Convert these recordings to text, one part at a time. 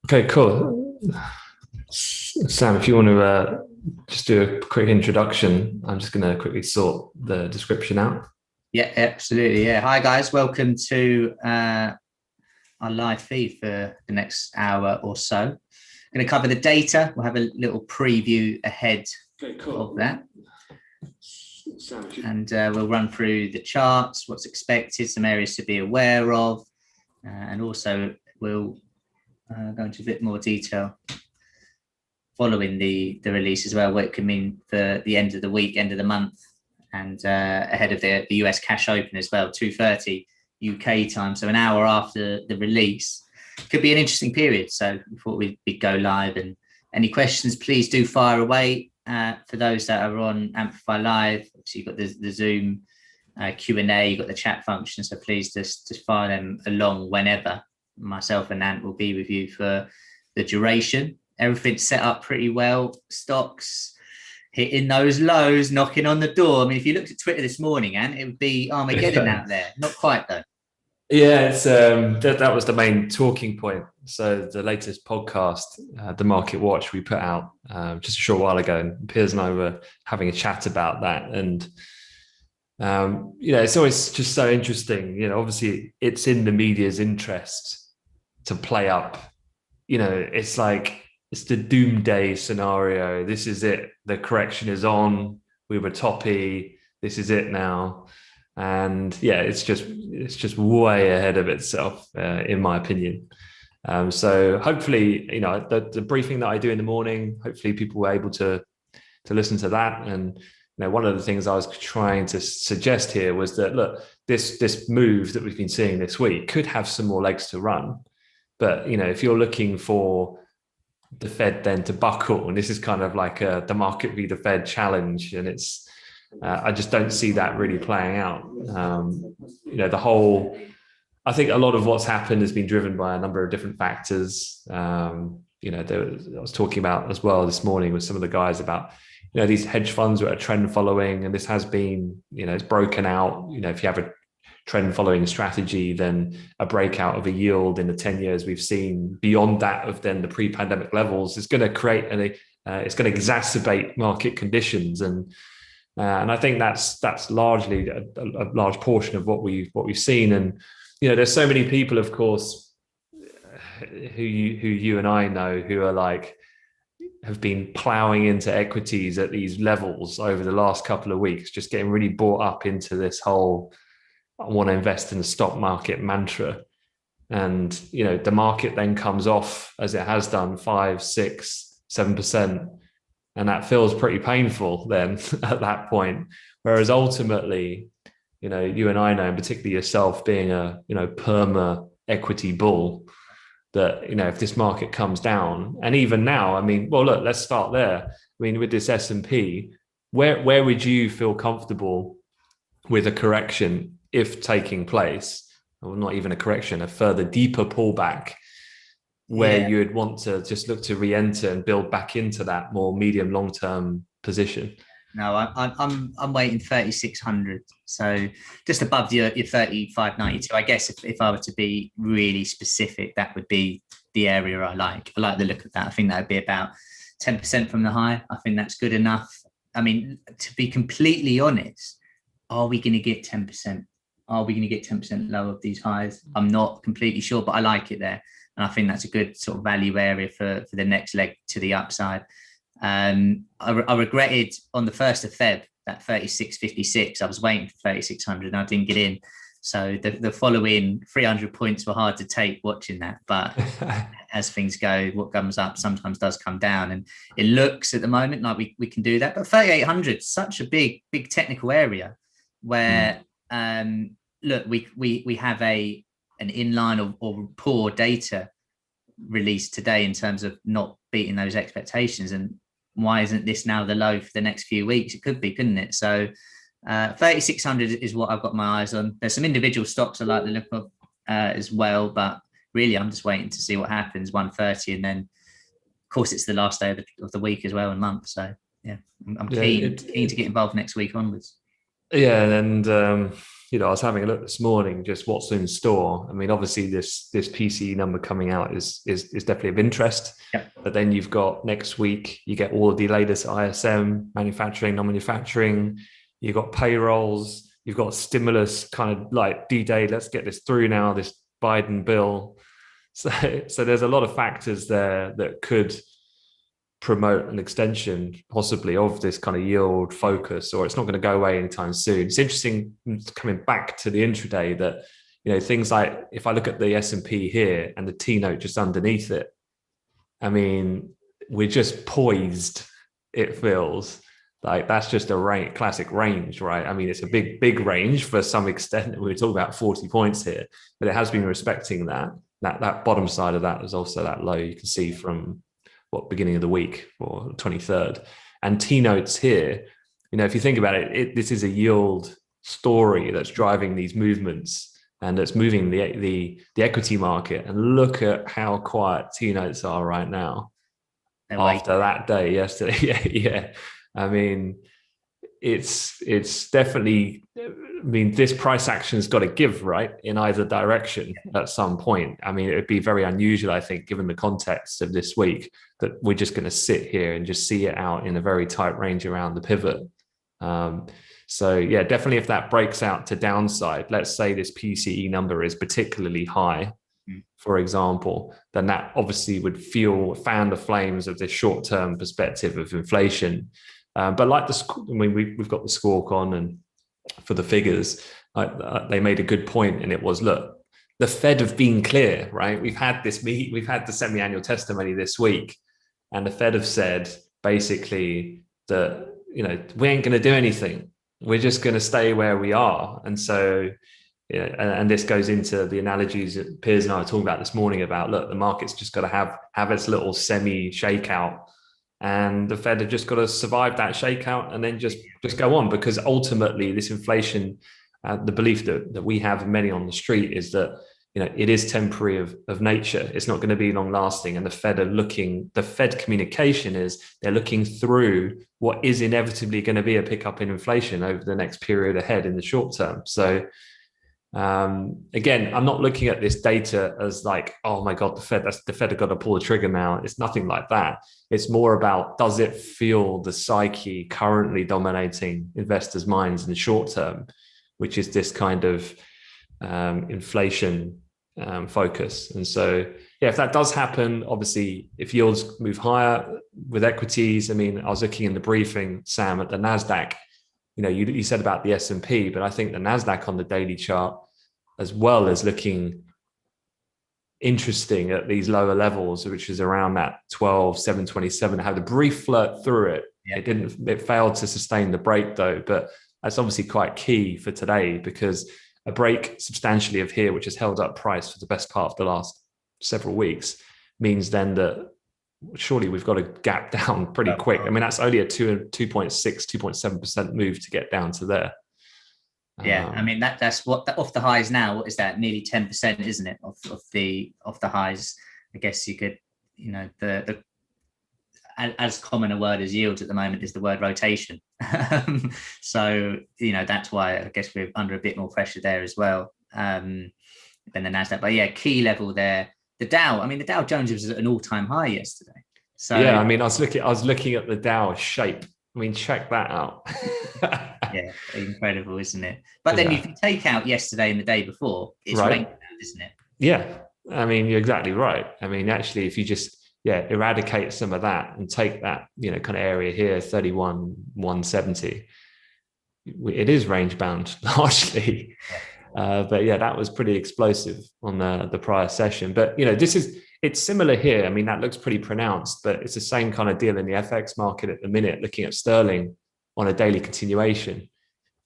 Okay, cool. Sam, if you want to just do a quick introduction, I'm just going to quickly sort the description out. Yeah, absolutely. Yeah. Hi, guys. Welcome to our live feed for the next hour or so. I'm going to cover the data. We'll have a little preview ahead of that. And we'll run through the charts, what's expected, some areas to be aware of, and also we'll go into a bit more detail following the release as well, what it could mean for the end of the week, end of the month, and ahead of the US cash open as well, 2:30 UK time, so an hour after the release. Could be an interesting period, so we thought we'd go live. And any questions, please do fire away. For those that are on Amplify Live, obviously you've got the Zoom Q&A, you've got the chat function, so please just fire them along whenever. Myself and Ant will be with you for the duration. Everything's set up pretty well. Stocks hitting those lows, knocking on the door. I mean, if you looked at Twitter this morning, Ant, it would be Armageddon out there. Not quite though. Yeah, it's that was the main talking point. So the latest podcast, the Market Watch, we put out just a short while ago, and Piers and I were having a chat about that. And it's always just so interesting. Obviously, it's in the media's interest to play up. It's like it's the doomsday scenario. This is it. The correction is on. We were toppy. This is it now. And yeah, it's just way ahead of itself, in my opinion. So hopefully, the briefing that I do in the morning, hopefully people were able to listen to that. And one of the things I was trying to suggest here was that, look, this move that we've been seeing this week could have some more legs to run. But if you're looking for the Fed then to buckle, and this is kind of like the market v the Fed challenge, and it's I just don't see that really playing out. I think a lot of what's happened has been driven by a number of different factors. I was talking about as well this morning with some of the guys about these hedge funds that are trend following, and this has been it's broken out. If you have a trend following strategy, then a breakout of a yield in the 10 years we've seen beyond that of then the pre-pandemic levels is going to create it's going to exacerbate market conditions, and I think that's largely a large portion of what we've seen. And there's so many people, of course, who you and I know who are have been plowing into equities at these levels over the last couple of weeks, just getting really bought up into this whole I want to invest in the stock market mantra. And the market then comes off as it has done 5%, 6%, 7%. And that feels pretty painful then at that point. Whereas ultimately, you and I know, and particularly yourself being a, perma equity bull, that, if this market comes down, and even now, look, let's start there. With this S&P, where would you feel comfortable with a correction if taking place, or not even a correction, a further deeper pullback, where you would want to just look to re-enter and build back into that more medium long-term position? No, I'm waiting 3,600, so just above your 3,592. I guess if I were to be really specific, that would be the area I like. I like the look of that. I think that would be about 10% from the high. I think that's good enough. To be completely honest, are we going to get 10%? Are we going to get 10% lower of these highs? I'm not completely sure, but I like it there. And I think that's a good sort of value area for the next leg to the upside. I regretted on the 1st of Feb, that 36.56. I was waiting for 3,600 and I didn't get in. So the following 300 points were hard to take watching that. But as things go, what comes up sometimes does come down. And it looks at the moment like we can do that. But 3,800 is such a big technical area where, look, we have an inline or poor data released today in terms of not beating those expectations. And why isn't this now the low for the next few weeks? It could be, couldn't it? So 3,600 is what I've got my eyes on. There's some individual stocks I like the look of as well, but really I'm just waiting to see what happens. 130, and then of course it's the last day of the week as well, and month. So yeah, I'm keen to get involved next week onwards. Yeah, and I was having a look this morning, just what's in store. I mean, obviously this PCE number coming out is definitely of interest. Yep. But then you've got next week, you get all of the latest ISM, manufacturing, non-manufacturing. You've got payrolls. You've got stimulus, kind of like D-Day. Let's get this through now. This Biden bill. So there's a lot of factors there that could promote an extension possibly of this kind of yield focus, or it's not going to go away anytime soon. It's interesting coming back to the intraday that, things like if I look at the S&P here and the T note just underneath it, I mean, we're just poised. It feels like that's just a classic range, right? I mean, it's a big range for some extent. We're talking about 40 points here, but it has been respecting that bottom side of that is also that low you can see from beginning of the week or 23rd. And T notes here, if you think about it, this is a yield story that's driving these movements and that's moving the equity market. And look at how quiet T notes are right now after that day yesterday. Yeah. I mean, it's definitely, this price action's got to give, right, in either direction at some point. I mean, it'd be very unusual, I think, given the context of this week, that we're just going to sit here and just see it out in a very tight range around the pivot. So yeah, definitely if that breaks out to downside, let's say this PCE number is particularly high, for example, then that obviously would fan the flames of this short-term perspective of inflation. But like we've got the squawk on, and for the figures, they made a good point, and it was, look, the Fed have been clear, right? We've had the semi-annual testimony this week, and the Fed have said basically that we ain't going to do anything. We're just going to stay where we are. And so, and this goes into the analogies that Piers and I were talking about this morning about, look, the market's just got to have its little semi shakeout. And the Fed have just got to survive that shakeout and then just go on, because ultimately this inflation, the belief that we have, many on the street, is that it is temporary of nature. It's not going to be long lasting. And the Fed communication is they're looking through what is inevitably going to be a pickup in inflation over the next period ahead in the short term. So again, I'm not looking at this data as like, oh my God, the Fed have got to pull the trigger now. It's nothing like that. It's more about, does it feel the psyche currently dominating investors' minds in the short term, which is this kind of inflation focus. And so, yeah, if that does happen, obviously, if yields move higher with equities, I mean, I was looking in the briefing, Sam, at the NASDAQ. You said about the S&P, but I think the NASDAQ on the daily chart as well is looking interesting at these lower levels, which is around that 12,727. Had a brief flirt through it. Yeah. It failed to sustain the break though, but that's obviously quite key for today, because a break substantially of here, which has held up price for the best part of the last several weeks, means then that surely we've got to gap down pretty quick. I mean, that's only a 2.7% move to get down to there. Yeah, I mean that's what off the highs now. What is that? Nearly 10%, isn't it? Off the highs. I guess you could, the as common a word as yields at the moment is the word rotation. So that's why I guess we're under a bit more pressure there as well than the Nasdaq. But yeah, key level there. The Dow. I mean, the Dow Jones was at an all-time high yesterday. So yeah, I mean, I was looking at the Dow shape. I mean, check that out. Yeah, incredible, isn't it? But then if you take out yesterday and the day before, it's right, isn't it? Yeah, I mean, you're exactly right. I mean, actually, if you just eradicate some of that and take that kind of area here, 31,170, it is range bound largely. But yeah, that was pretty explosive on the prior session. But it's similar here. I mean, that looks pretty pronounced, but it's the same kind of deal in the FX market at the minute, looking at sterling on a daily continuation.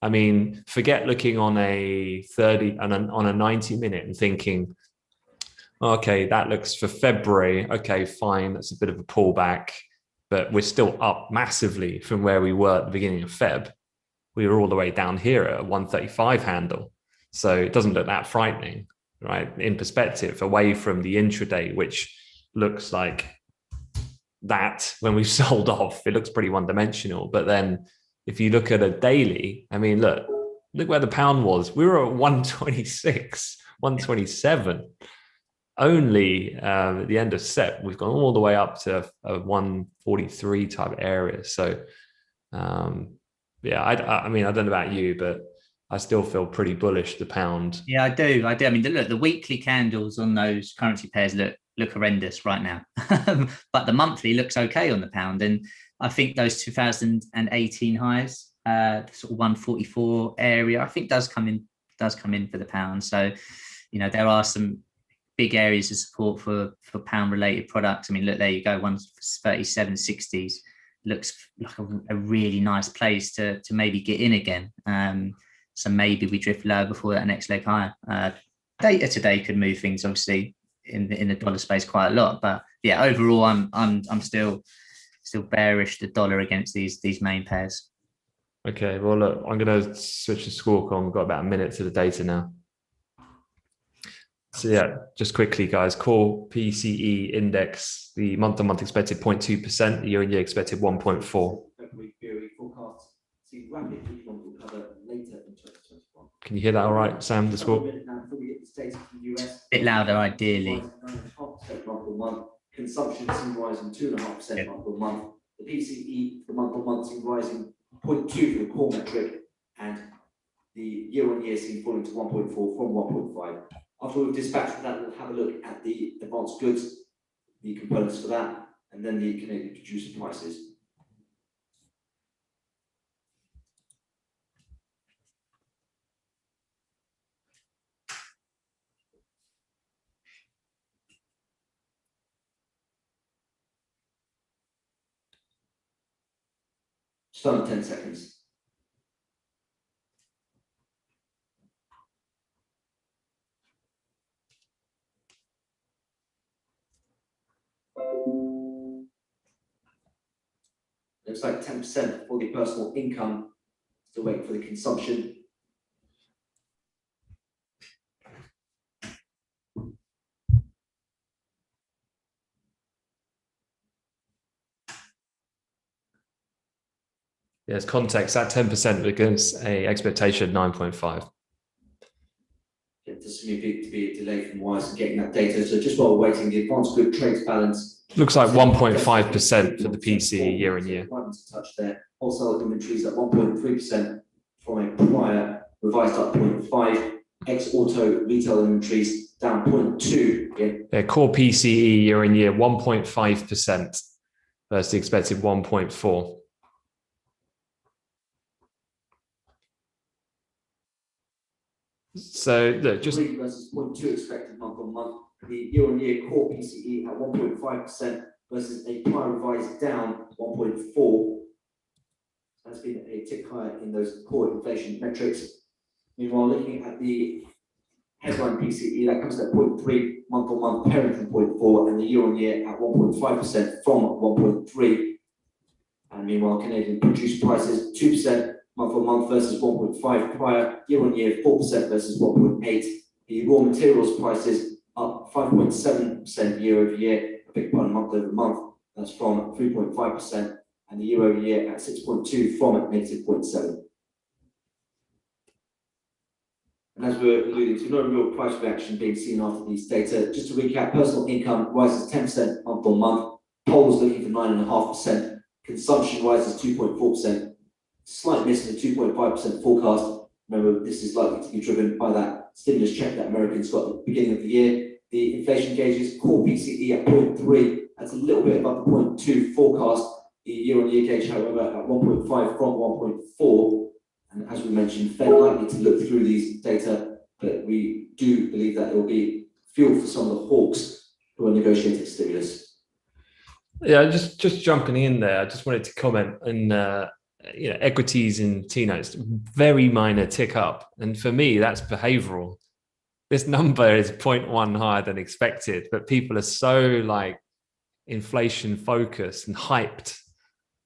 I mean, forget looking on a 30 and on a 90 minute and thinking, okay, that looks for February. Okay, fine. That's a bit of a pullback, but we're still up massively from where we were at the beginning of Feb. We were all the way down here at a 135 handle. So it doesn't look that frightening, right? In perspective, away from the intraday, which looks like that when we've sold off, it looks pretty one-dimensional. But then if you look at a daily, I mean, look, look where the pound was. We were at 126, 127. Only at the end of Sep, we've gone all the way up to a 143 type area. So, yeah, I mean, I don't know about you, but I still feel pretty bullish the pound. Yeah, I do. I mean, look, the weekly candles on those currency pairs look horrendous right now, but the monthly looks okay on the pound. And I think those 2018 highs, sort of 144 area, I think does come in for the pound. So, there are some big areas of support for pound related products. I mean, look, there you go, 137.60s looks like a really nice place to maybe get in again. So maybe we drift lower before that next leg higher. Data today could move things obviously in the dollar space quite a lot, but yeah, overall I'm still bearish the dollar against these main pairs. Okay, well look, I'm gonna switch the scorecard. We've got about a minute to the data now. So yeah, just quickly, guys. Core PCE index, the month-on-month expected 0.2%, the year-on-year expected 1.4. Can you hear that all right, Sam, the score? Bit louder, ideally. Consumption seen rising 2.5% month on month. The PCE for month on month seen rising 0.2 for the core metric, and the year-on-year seen falling to 1.4 from 1.5. After we've dispatched that, we'll have a look at the advanced goods, the components for that, and then the Canadian producer prices. Start in 10 seconds. Looks like 10% for the personal income. Still waiting for the consumption. Yes, context at 10% against a expectation of 9.5. It does seem to be a delay from wires and getting that data. So just while we're waiting, the advanced good trades balance looks like 1.5% for the PCE year on year. Touch there. Wholesale inventories at 1.3% from a prior revised up 0.5. Ex-auto retail inventories down 0.2. Yeah, core PCE year on year 1.5% versus the expected 1.4. So look, just versus 0.2 expected month on month. The year-on-year core PCE at 1.5% versus a prior revised down 1.4. That's been a tick higher in those core inflation metrics. Meanwhile, looking at the headline PCE, that comes at 0.3 month on month, pairing from 0.4, and the year-on-year at 1.5% from 1.3. And meanwhile, Canadian producer prices 2% month on month versus 1.5 prior, year-on-year 4% versus 1.8. The raw materials prices up 5.7% year-over-year, a big part month over month. That's from 3.5%, and the year-over-year at 6.2 from negative 0.7. And as we were alluding to, no real price reaction being seen after these data. Just to recap, personal income rises 10% month on month. Polls looking for 9.5%. Consumption rises 2.4%. Slight miss in the 2.5% forecast. Remember, this is likely to be driven by that stimulus check that Americans got at the beginning of the year. The inflation gauges, core PCE at 0.3. That's a little bit above the 0.2 forecast. The year-on-year gauge, however, at 1.5 from 1.4. And as we mentioned, Fed likely to look through these data, but we do believe that it will be fuel for some of the hawks who are negotiating stimulus. Yeah, just jumping in there, I just wanted to comment on equities in T-notes, very minor tick up. And for me, that's behavioral. This number is 0.1 higher than expected, but people are so inflation focused and hyped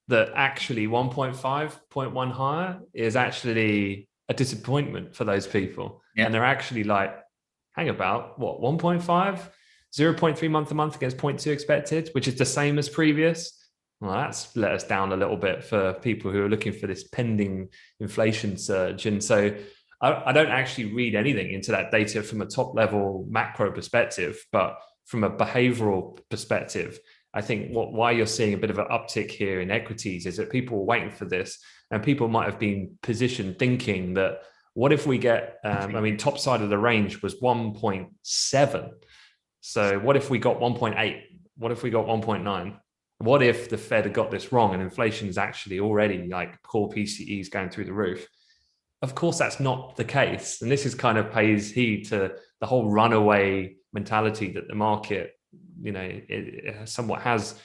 that actually 1.5, 0.1 higher is actually a disappointment for those people. Yeah. And they're actually hang about, what, 1.5? 0.3 month to month against 0.2 expected, which is the same as previous. Well, that's let us down a little bit for people who are looking for this pending inflation surge. And so I don't actually read anything into that data from a top level macro perspective, but from a behavioral perspective, I think why you're seeing a bit of an uptick here in equities is that people were waiting for this, and people might have been positioned thinking that what if we get, top side of the range was 1.7. So what if we got 1.8? What if we got 1.9? What if the Fed had got this wrong and inflation is actually already like core PCEs going through the roof? Of course, that's not the case. And this is kind of pays heed to the whole runaway mentality that the market, it somewhat has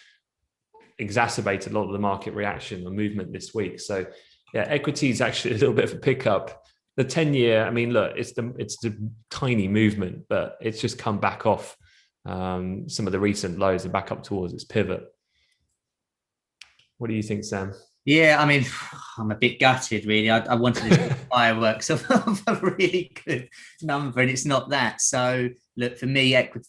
exacerbated a lot of the market reaction or movement this week. So yeah, equity is actually a little bit of a pickup. The 10-year, I mean, look, it's the tiny movement, but it's just come back off some of the recent lows and back up towards its pivot. What do you think, Sam? Yeah, I mean, I'm a bit gutted, really. I wanted this fireworks of a really good number, and it's not that. So, look, for me, equity,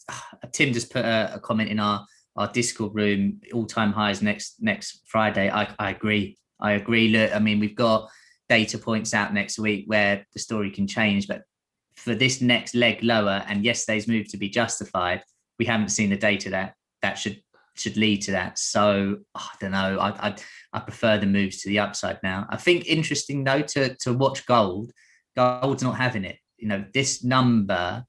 Tim just put a comment in our Discord room, all-time highs next Friday. I agree. Look, I mean, we've got data points out next week where the story can change, but for this next leg lower and yesterday's move to be justified, we haven't seen the data that should lead to that. So I don't know. I prefer the moves to the upside now. I think interesting though to watch gold. Gold's not having it. This number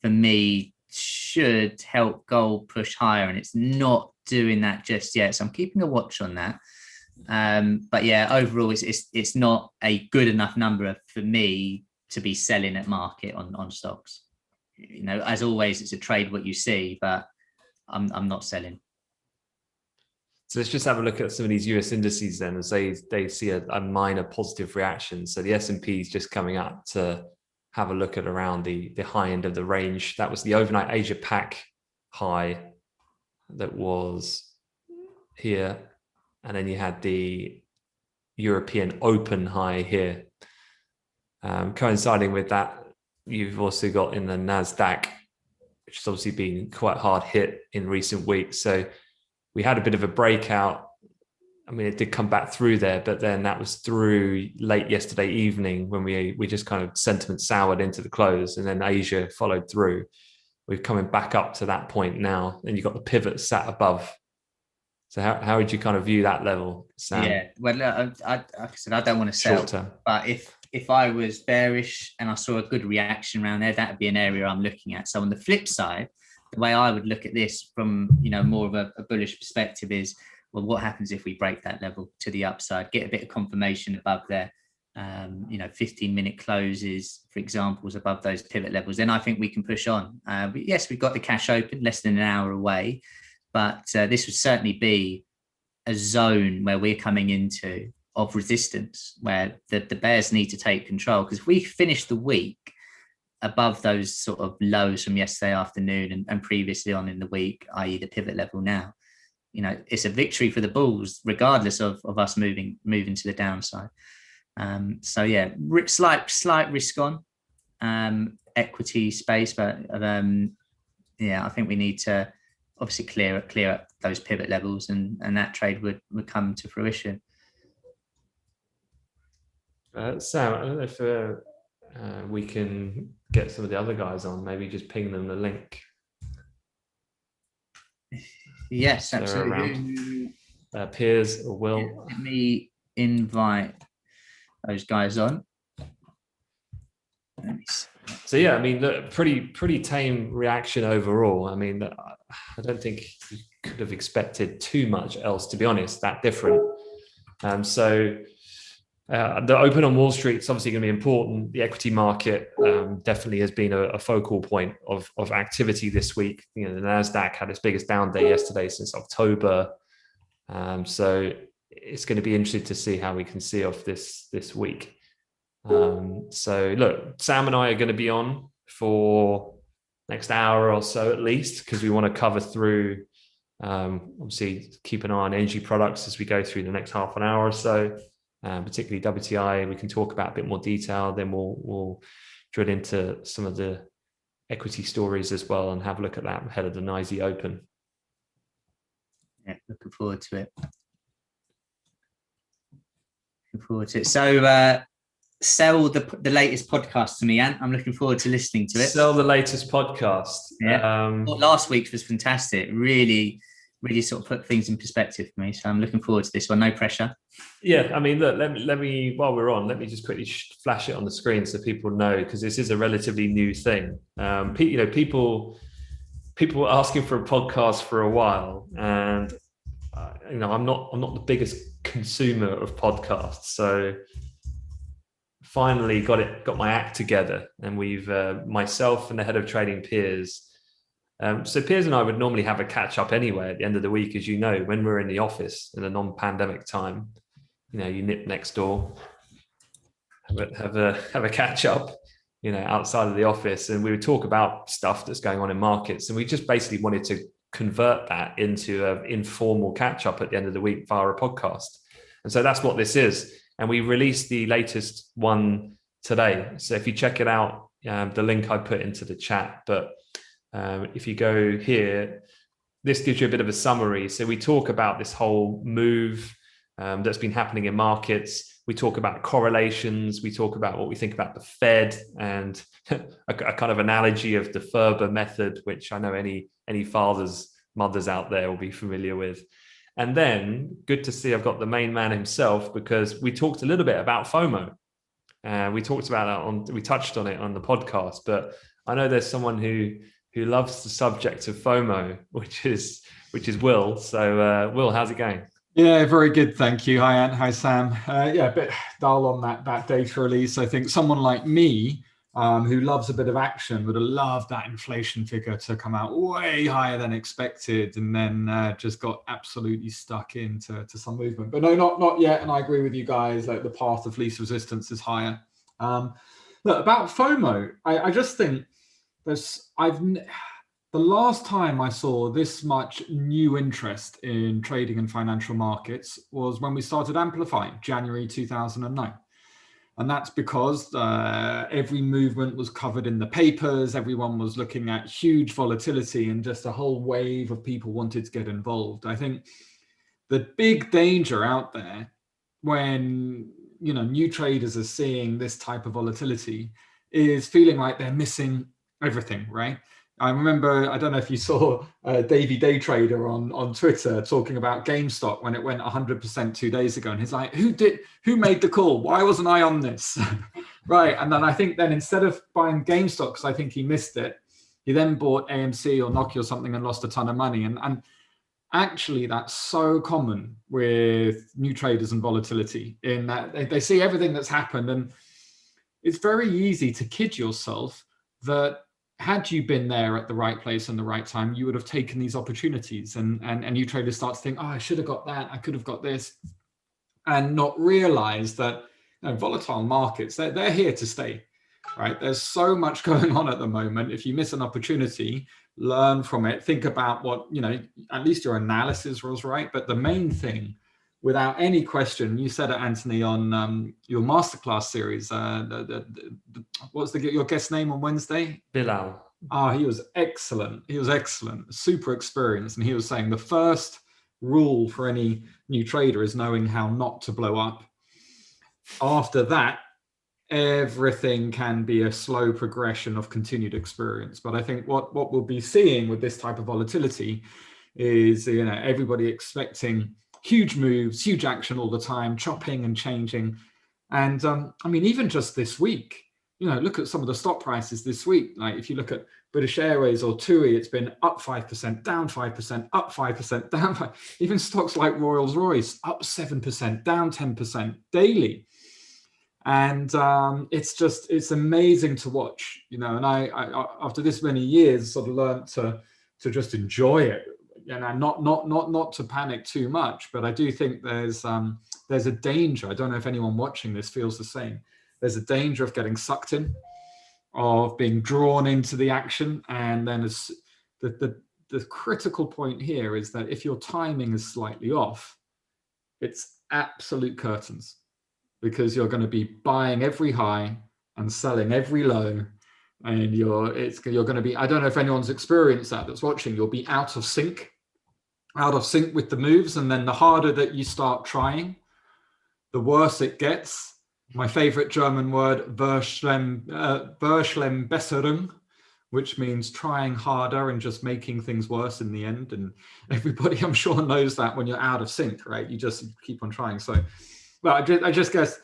for me should help gold push higher, and it's not doing that just yet. So I'm keeping a watch on that. But yeah, overall, it's not a good enough number for me to be selling at market on stocks. As always, it's a trade what you see, but I'm not selling. So let's just have a look at some of these US indices then, as they see a minor positive reaction. So the S&P is just coming up to have a look at around the high end of the range. That was the overnight Asia Pac high that was here. And then you had the European Open high here. Coinciding with that, you've also got in the NASDAQ, which has obviously been quite hard hit in recent weeks. So we had a bit of a breakout. I mean, it did come back through there, but then that was through late yesterday evening when we just kind of sentiment soured into the close, and then Asia followed through. We're coming back up to that point now, and you've got the pivot sat above. So how would you kind of view that level, Sam? Yeah, well, like I said, I don't want to sell, short term, but if I was bearish and I saw a good reaction around there, that would be an area I'm looking at. So on the flip side, the way I would look at this from more of a bullish perspective is, well, what happens if we break that level to the upside, get a bit of confirmation above there, 15-minute closes, for examples, above those pivot levels, then I think we can push on. But yes, we've got the cash open, less than an hour away, but this would certainly be a zone where we're coming into of resistance, where the bears need to take control. Because if we finish the week above those sort of lows from yesterday afternoon and previously on in the week, i.e. the pivot level now, it's a victory for the bulls, regardless of us moving to the downside. So yeah, slight risk on equity space, but yeah, I think we need to obviously clear up those pivot levels, and that trade would come to fruition. Sam, I don't know if we can get some of the other guys on, maybe just ping them the link. Yes, absolutely. Piers or Will. Let me invite those guys on. So yeah, I mean, pretty tame reaction overall. I mean, I don't think you could have expected too much else, to be honest, that different. So the open on Wall Street is obviously going to be important. The equity market definitely has been a focal point of activity this week. The NASDAQ had its biggest down day yesterday since October. So it's going to be interesting to see how we can see off this week. So look, Sam and I are going to be on for next hour or so at least, because we want to cover through, obviously keep an eye on energy products as we go through the next half an hour or so, particularly WTI. We can talk about a bit more detail. Then we'll drill into some of the equity stories as well and have a look at that ahead of the NYSE Open. Yeah, looking forward to it. Looking forward to it. So sell the latest podcast to me, Ant. I'm looking forward to listening to it. Sell the latest podcast. Yeah. Last week's was fantastic. Really, really sort of put things in perspective for me. So I'm looking forward to this one. No pressure. Yeah, I mean, look, let me while we're on, let me just quickly flash it on the screen so people know, because this is a relatively new thing. People were asking for a podcast for a while, and I'm not the biggest consumer of podcasts, so finally got my act together, and we've myself and the head of trading, Piers. So Piers and I would normally have a catch up anyway at the end of the week, as you know, when we're in the office in a non-pandemic time. You nip next door, have a catch up, outside of the office, and we would talk about stuff that's going on in markets, and we just basically wanted to convert that into an informal catch up at the end of the week via a podcast. And so that's what this is. And we released the latest one today. So if you check it out, the link I put into the chat, but if you go here, this gives you a bit of a summary. So we talk about this whole move that's been happening in markets. We talk about correlations. We talk about what we think about the Fed, and a kind of analogy of the Ferber method, which I know any fathers, mothers out there will be familiar with. And then good to see I've got the main man himself, because we talked a little bit about FOMO. We talked about that we touched on it on the podcast, but I know there's someone who loves the subject of FOMO, which is Will. So Will, how's it going? Yeah, very good. Thank you. Hi, Ant. Hi, Sam. A bit dull on that data release. I think someone like me, who loves a bit of action, would have loved that inflation figure to come out way higher than expected, and then just got absolutely stuck into some movement. But no, not yet. And I agree with you guys. Like, the path of least resistance is higher. Look, about FOMO, I just think the last time I saw this much new interest in trading and financial markets was when we started Amplify, January 2009. And that's because every movement was covered in the papers. Everyone was looking at huge volatility, and just a whole wave of people wanted to get involved. I think the big danger out there when new traders are seeing this type of volatility is feeling like they're missing everything, right? I remember, I don't know if you saw Davey Day Trader on Twitter talking about GameStop when it went 100% 2 days ago. And he's like, who made the call? Why wasn't I on this? Right. And then I think then instead of buying GameStop, because I think he missed it, he then bought AMC or Nokia or something and lost a ton of money. And actually, that's so common with new traders and volatility, in that they see everything that's happened. And it's very easy to kid yourself that had you been there at the right place and the right time, you would have taken these opportunities. And new traders start to think, oh, I should have got that, I could have got this, and not realize that volatile markets, they're here to stay, right? There's so much going on at the moment. If you miss an opportunity, learn from it, think about what, at least your analysis was right. But the main thing, without any question, you said it, Anthony, on your masterclass series. What's your guest name on Wednesday? Bilal. He was excellent. He was excellent, super experienced. And he was saying the first rule for any new trader is knowing how not to blow up. After that, everything can be a slow progression of continued experience. But I think what we'll be seeing with this type of volatility is, everybody expecting huge moves, huge action all the time, chopping and changing. And even just this week, look at some of the stock prices this week. Like, if you look at British Airways or TUI, it's been up 5%, down 5%, up 5%, down 5%. Even stocks like Rolls-Royce, up 7%, down 10% daily. And it's amazing to watch, and I after this many years sort of learned to just enjoy it. Not to panic too much, but I do think there's a danger. I don't know if anyone watching this feels the same. There's a danger of getting sucked in, of being drawn into the action, and then the critical point here is that if your timing is slightly off, it's absolute curtains, because you're going to be buying every high and selling every low. And you're going to be, I don't know if anyone's experienced that's watching, you'll be out of sync with the moves. And then the harder that you start trying, the worse it gets. My favorite German word, Verschlimmbesserung, which means trying harder and just making things worse in the end. And everybody, I'm sure, knows that when you're out of sync, right? You just keep on trying. So, well, I just guess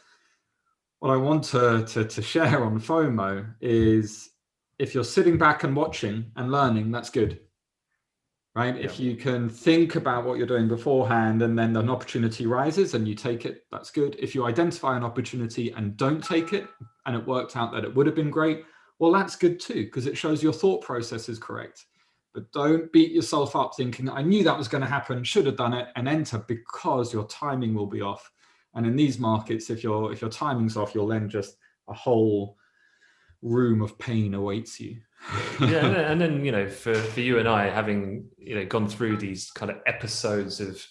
what I want to share on FOMO is, if you're sitting back and watching and learning, that's good, right? If you can think about what you're doing beforehand and then an opportunity rises and you take it, that's good. If you identify an opportunity and don't take it, and it worked out that it would have been great, well, that's good too, because it shows your thought process is correct. But don't beat yourself up thinking, I knew that was going to happen, should have done it, and enter, because your timing will be off. And in these markets, if your timing's off, you'll then just, a whole room of pain awaits you. Yeah, and then, you know, for you and I, having, you know, gone through these kind of episodes of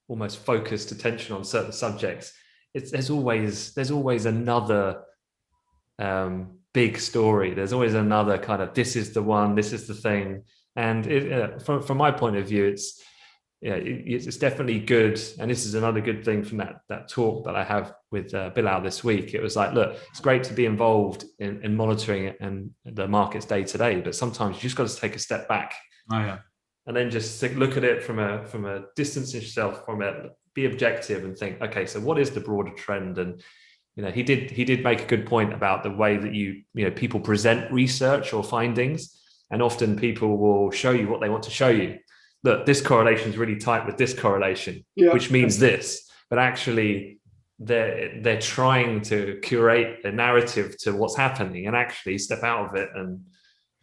almost focused attention on certain subjects, there's always another big story. There's always another kind of, this is the one, this is the thing. And from my point of view, it's definitely good. And this is another good thing from that talk that I have with Bilal this week. It was like, look, it's great to be involved in monitoring it and the markets day to day, but sometimes you just got to take a step back. Oh, yeah. And then just look at it from a distance yourself from it, be objective and think, okay, so what is the broader trend? And, you know, he did make a good point about the way that people present research or findings, and often people will show you what they want to show you. Look, this correlation is really tight with this correlation, which means this, but actually they're trying to curate a narrative to what's happening and actually step out of it, and,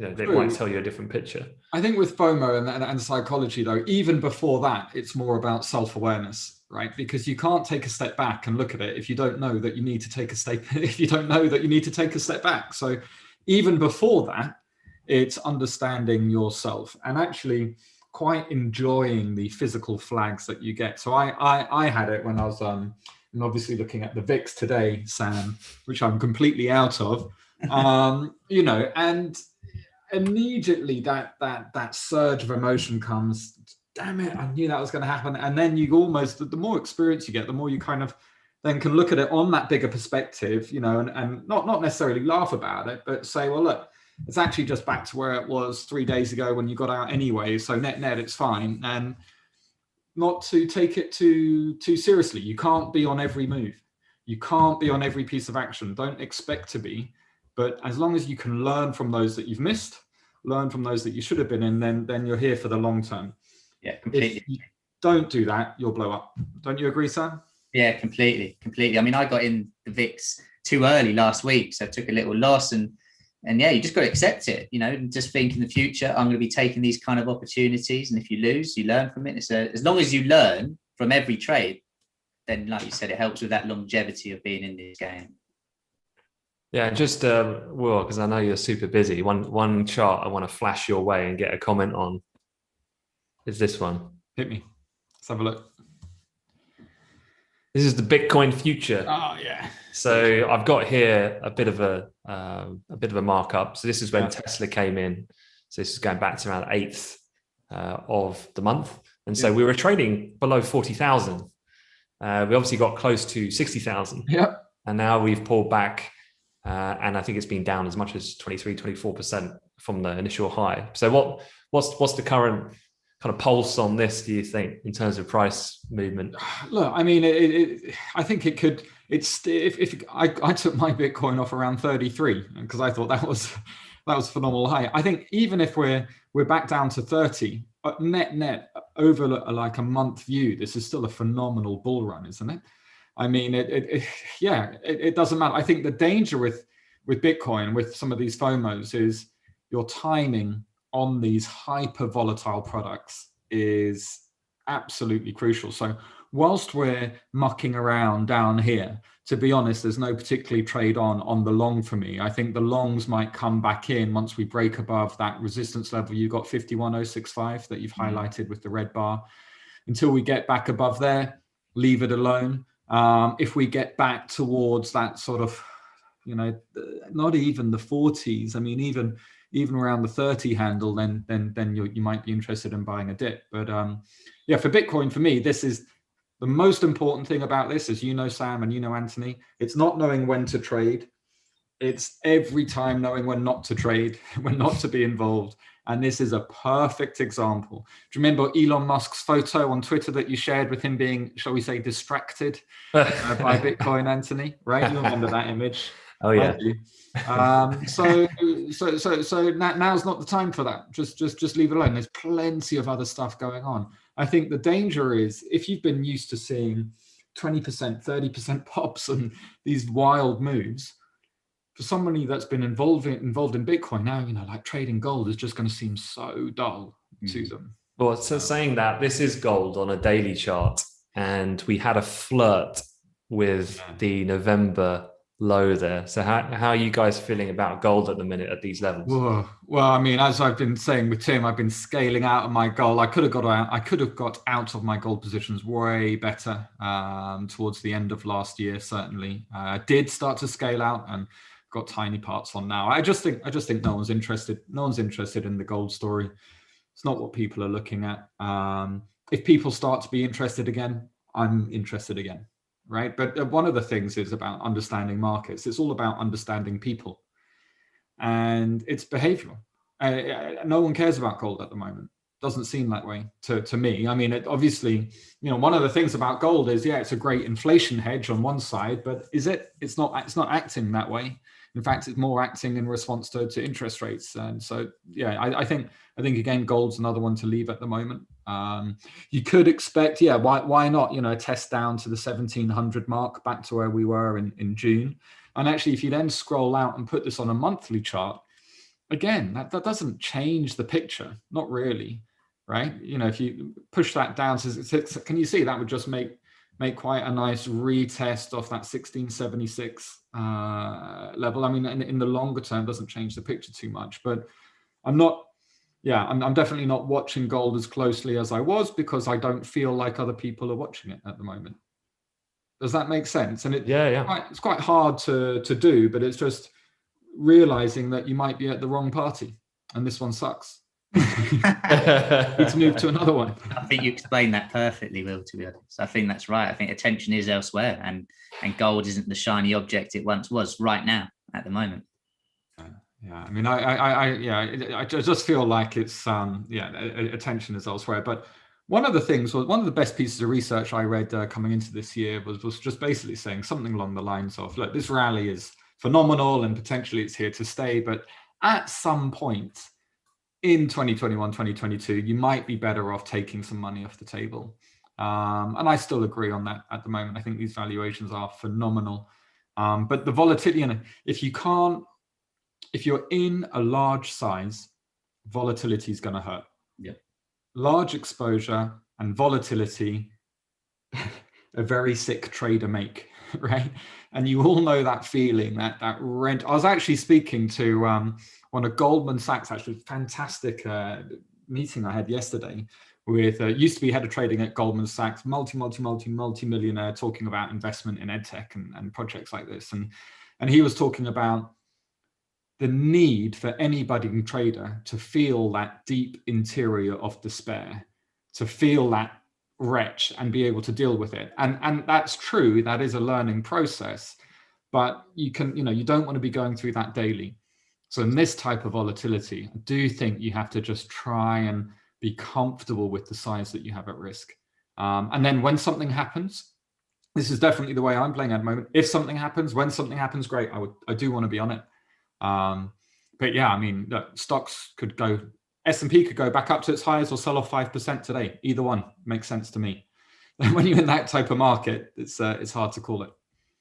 you know, they might tell you a different picture. I think with FOMO and psychology, though, even before that, it's more about self-awareness, right? Because you can't take a step back and look at it if you don't know that you need to take a step. If you don't know that you need to take a step back, so even before that, it's understanding yourself and actually quite enjoying the physical flags that you get. So I had it when I was and obviously looking at the VIX today, Sam, which I'm completely out of, you know, and immediately that surge of emotion comes. Damn it, I knew that was going to happen. And then you almost, the more experience you get, the more you kind of then can look at it on that bigger perspective, you know, and not necessarily laugh about it, but say, well, look, it's actually just back to where it was 3 days ago when you got out anyway. So net, it's fine. And not to take it too seriously. You can't be on every move. You can't be on every piece of action. Don't expect to be. But as long as you can learn from those that you've missed, learn from those that you should have been in, then you're here for the long term. Yeah, completely. If you don't do that, you'll blow up. Don't you agree, Sam? Yeah, completely. I mean, I got in the VIX too early last week, so I took a little loss, and yeah, you just got to accept it, you know, and just think in the future, I'm going to be taking these kind of opportunities. And if you lose, you learn from it. As long as you learn from every trade, then, like you said, it helps with that longevity of being in this game. Yeah, just well, because I know you're super busy. One chart I want to flash your way and get a comment on is this one. Hit me. Let's have a look. This is the Bitcoin future. Oh yeah. So I've got here a bit of a markup. So this is when Tesla came in. So this is going back to around 8th of the month, and so we were trading below 40,000. We obviously got close to 60,000. Yeah. And now we've pulled back, and I think it's been down as much as 24% from the initial high. So what's the current kind of pulse on this, do you think, in terms of price movement? Look, I mean, I think it could. If I took my Bitcoin off around 33 because I thought that was phenomenal high. I think even if we're back down to 30, net over like a month view, this is still a phenomenal bull run, isn't it? I mean, it doesn't matter. I think the danger with Bitcoin, with some of these FOMOs, is your timing on these hyper volatile products is absolutely crucial. So whilst we're mucking around down here, to be honest, there's no particularly trade on the long for me. I think the longs might come back in once we break above that resistance level. You've got 51,065 that you've highlighted with the red bar. Until we get back above there, leave it alone. If we get back towards that sort of, you know, not even the 40s, I mean, even around the 30 handle, then you might be interested in buying a dip. But yeah, for Bitcoin, for me, this is The most important thing about this, as you know, Sam, and you know, Anthony, it's not knowing when to trade. It's every time knowing when not to trade, when not to be involved. And this is a perfect example. Do you remember Elon Musk's photo on Twitter that you shared with him being, shall we say, distracted by Bitcoin, Anthony? Right? You remember that image? Oh yeah. So now's not the time for that. Just leave it alone. There's plenty of other stuff going on. I think the danger is if you've been used to seeing 20%, 30% pops and these wild moves, for somebody that's been involved in Bitcoin now, like trading gold is just going to seem so dull to them. Well, so saying that, this is gold on a daily chart, and we had a flirt with the November low there. So how are you guys feeling about gold at the minute at these levels? Well, I mean, as I've been saying with Tim, I've been scaling out of my gold. I could have got out of my gold positions way better towards the end of last year. Certainly, I did start to scale out and got tiny parts on now. I just think no one's interested. No one's interested in the gold story. It's not what people are looking at. If people start to be interested again, I'm interested again. Right. But one of the things is about understanding markets. It's all about understanding people, and it's behavioral. No one cares about gold at the moment. Doesn't seem that way to me. I mean, obviously, one of the things about gold is, it's a great inflation hedge on one side, but it's not acting that way. In fact, it's more acting in response to interest rates. And so, I think again, gold's another one to leave at the moment. You could expect, why not, a test down to the 1700 mark, back to where we were in June. And actually, if you then scroll out and put this on a monthly chart, again, that doesn't change the picture, not really, right? If you push that down to, can you see that would just make quite a nice retest off that 1676 level. I mean, in the longer term, doesn't change the picture too much, but I'm definitely not watching gold as closely as I was, because I don't feel like other people are watching it at the moment. Does that make sense? And it's quite hard to do, but it's just realizing that you might be at the wrong party and this one sucks. Need to move to another one. I think you explained that perfectly, Will, to be honest. I think that's right. I think attention is elsewhere, and gold isn't the shiny object it once was right now at the moment. I mean, I just feel like it's attention is elsewhere. But one of the best pieces of research I read coming into this year was just basically saying something along the lines of, look, this rally is phenomenal and potentially it's here to stay, but at some point in 2021, 2022, you might be better off taking some money off the table. And I still agree on that at the moment. I think these valuations are phenomenal. But the volatility, if you're in a large size, volatility is going to hurt. Yeah. Large exposure and volatility, a very sick trader make, right? And you all know that feeling, that rent. I was actually speaking to one of Goldman Sachs, actually fantastic meeting I had yesterday with used to be head of trading at Goldman Sachs, multi-millionaire, talking about investment in edtech and projects like this. And he was talking about the need for anybody trader to feel that deep interior of despair, to feel that wretch and be able to deal with it. And that's true. That is a learning process, but you don't want to be going through that daily. So in this type of volatility, I do think you have to just try and be comfortable with the size that you have at risk. And then when something happens, this is definitely the way I'm playing at the moment. If something happens, when something happens, great. I do want to be on it. But yeah, I mean, stocks could go, S&P could go back up to its highs or sell off 5% today. Either one makes sense to me. When you're in that type of market, it's hard to call it.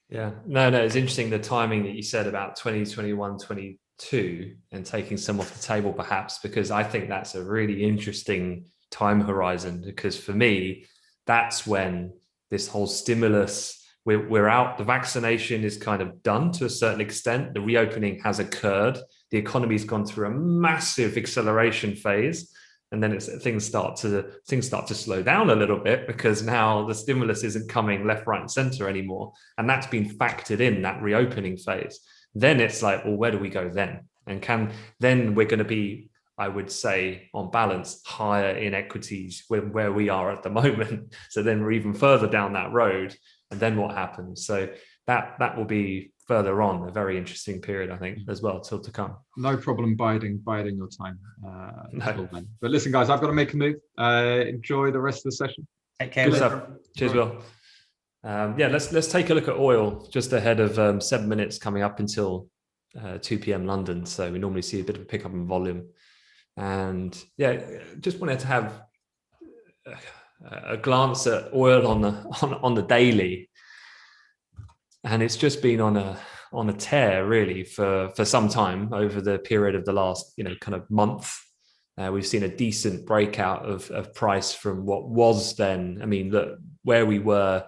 Yeah, no, it's interesting the timing that you said about 2021, 22 and taking some off the table perhaps, because I think that's a really interesting time horizon, because for me, that's when this whole stimulus, we're out, the vaccination is kind of done to a certain extent, the reopening has occurred, the economy's gone through a massive acceleration phase, and then things start to slow down a little bit, because now the stimulus isn't coming left, right, and center anymore, and that's been factored in that reopening phase. Then it's like, well, where do we go then? And then we're going to be I would say on balance, higher in equities where we are at the moment. So then we're even further down that road. And then what happens? So that will be further on, a very interesting period, I think, as well, till to come. No problem biding your time. No. But listen, guys, I've got to make a move. Enjoy the rest of the session. Take care. Good stuff. Cheers, Will. Let's take a look at oil just ahead of 7 minutes coming up until 2 p.m. London. So we normally see a bit of a pickup in volume. And just wanted to have a glance at oil on the daily. And it's just been on a tear really for some time over the period of the last kind of month. We've seen a decent breakout of price from what was then. I mean, look, where we were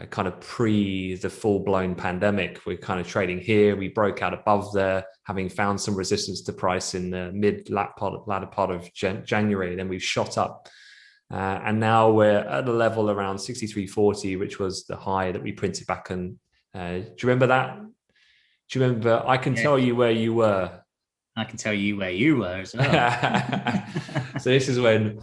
kind of pre the full-blown pandemic, we're kind of trading here. We broke out above there, having found some resistance to price in the latter part of January. Then we've shot up. And now we're at a level around 63.40, which was the high that we printed back in. Do you remember that? Do you remember? I can tell you where you were. I can tell you where you were as well. So this is when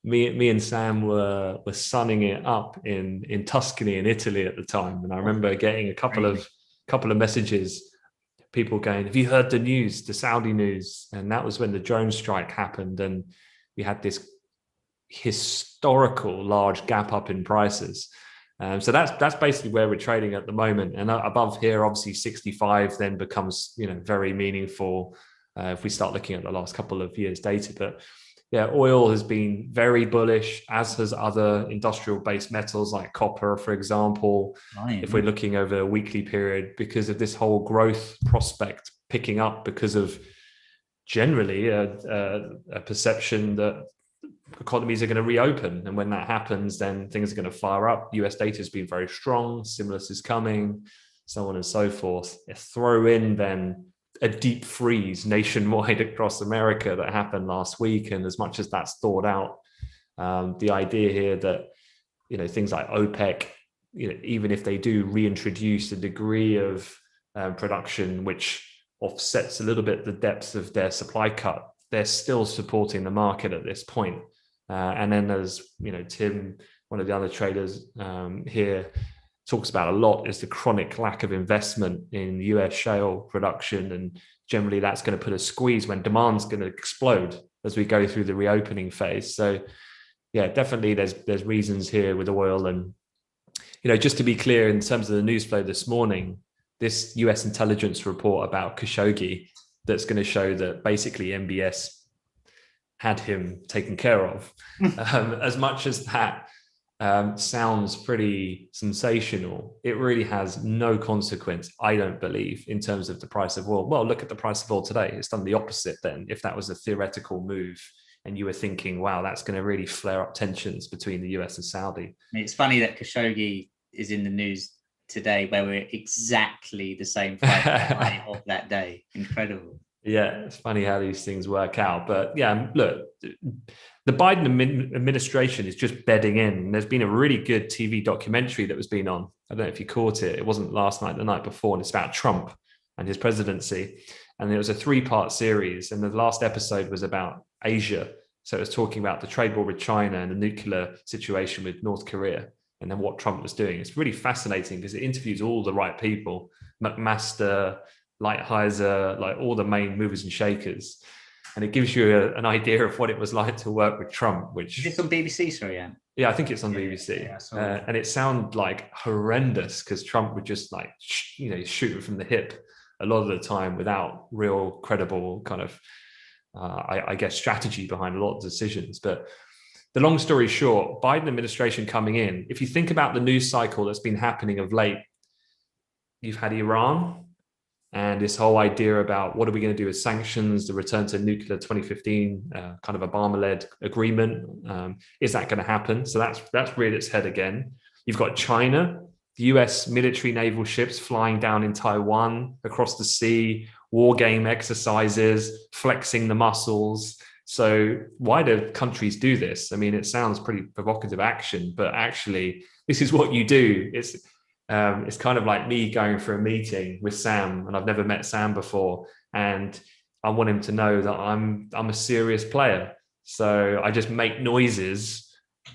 me and Sam were sunning it up in Tuscany in Italy at the time. And I remember getting a couple of messages, people going, "Have you heard the news, the Saudi news?" And that was when the drone strike happened. And we had this historical large gap up in prices. So that's basically where we're trading at the moment. And above here, obviously 65 then becomes very meaningful if we start looking at the last couple of years data. But yeah, oil has been very bullish, as has other industrial based metals like copper, for example. If we're looking over a weekly period, because of this whole growth prospect picking up, because of generally a perception that economies are going to reopen, and when that happens, then things are going to fire up. US data has been very strong, stimulus is coming, so on and so forth. Throw in then a deep freeze nationwide across America that happened last week, and as much as that's thawed out, the idea here that things like OPEC, even if they do reintroduce a degree of production which offsets a little bit the depths of their supply cut, they're still supporting the market at this point. And then as Tim, one of the other traders here, talks about a lot, is the chronic lack of investment in US shale production. And generally that's going to put a squeeze when demand's going to explode as we go through the reopening phase. So yeah, definitely there's reasons here with oil. And, just to be clear, in terms of the news flow this morning, this US intelligence report about Khashoggi, that's going to show that basically MBS had him taken care of. As much as that sounds pretty sensational, it really has no consequence, I don't believe, in terms of the price of oil. Well, look at the price of oil today. It's done the opposite then. If that was a theoretical move and you were thinking, wow, that's going to really flare up tensions between the US and Saudi. It's funny that Khashoggi is in the news today, where we're exactly the same fight of that day. Incredible. Yeah, it's funny how these things work out. But yeah, look, the Biden administration is just bedding in. There's been a really good TV documentary that was being on. I don't know if you caught it. It wasn't last night, the night before, and it's about Trump and his presidency. And it was a 3-part series. And the last episode was about Asia. So it was talking about the trade war with China and the nuclear situation with North Korea, and then what Trump was doing. It's really fascinating because it interviews all the right people, McMaster, Lighthizer, like all the main movers and shakers. And it gives you an idea of what it was like to work with Trump, which... Is it on BBC, sorry, yeah? Yeah, I think it's on BBC. Yeah, and it sounded like horrendous because Trump would just shoot it from the hip a lot of the time without real credible kind of, I guess, strategy behind a lot of decisions. But the long story short, Biden administration coming in, if you think about the news cycle that's been happening of late, you've had Iran, and this whole idea about what are we going to do with sanctions, the return to nuclear 2015 kind of Obama-led agreement. Is that going to happen? So that's reared its head again. You've got China, the US military naval ships flying down in Taiwan, across the sea, war game exercises, flexing the muscles. So why do countries do this? I mean, it sounds pretty provocative action, but actually this is what you do. It's kind of like me going for a meeting with Sam, and I've never met Sam before. And I want him to know that I'm a serious player. So I just make noises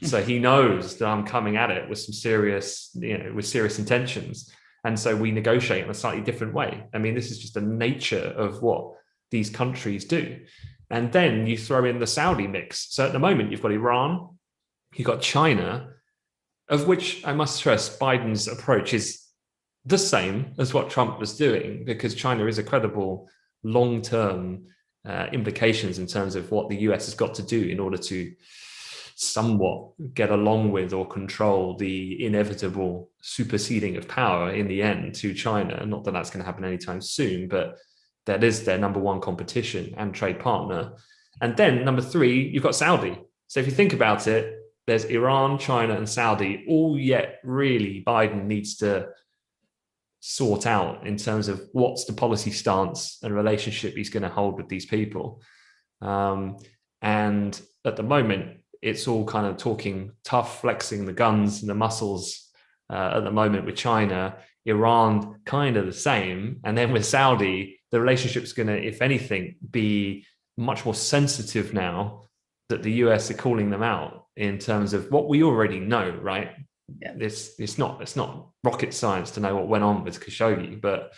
so he knows that I'm coming at it with some serious, with serious intentions. And so we negotiate in a slightly different way. I mean, this is just the nature of what these countries do. And then you throw in the Saudi mix. So at the moment, you've got Iran, you've got China, of which I must stress Biden's approach is the same as what Trump was doing, because China is a credible long-term implications in terms of what the US has got to do in order to somewhat get along with or control the inevitable superseding of power in the end to China. Not that that's going to happen anytime soon, but that is their number one competition and trade partner. And then number three, you've got Saudi. So if you think about it, there's Iran, China, and Saudi, all yet really Biden needs to sort out in terms of what's the policy stance and relationship he's going to hold with these people. And at the moment, it's all kind of talking tough, flexing the guns and the muscles at the moment with China. Iran, kind of the same. And then with Saudi, the relationship's going to, if anything, be much more sensitive now that the US are calling them out in terms of what we already know, right? Yeah. It's not rocket science to know what went on with Khashoggi, but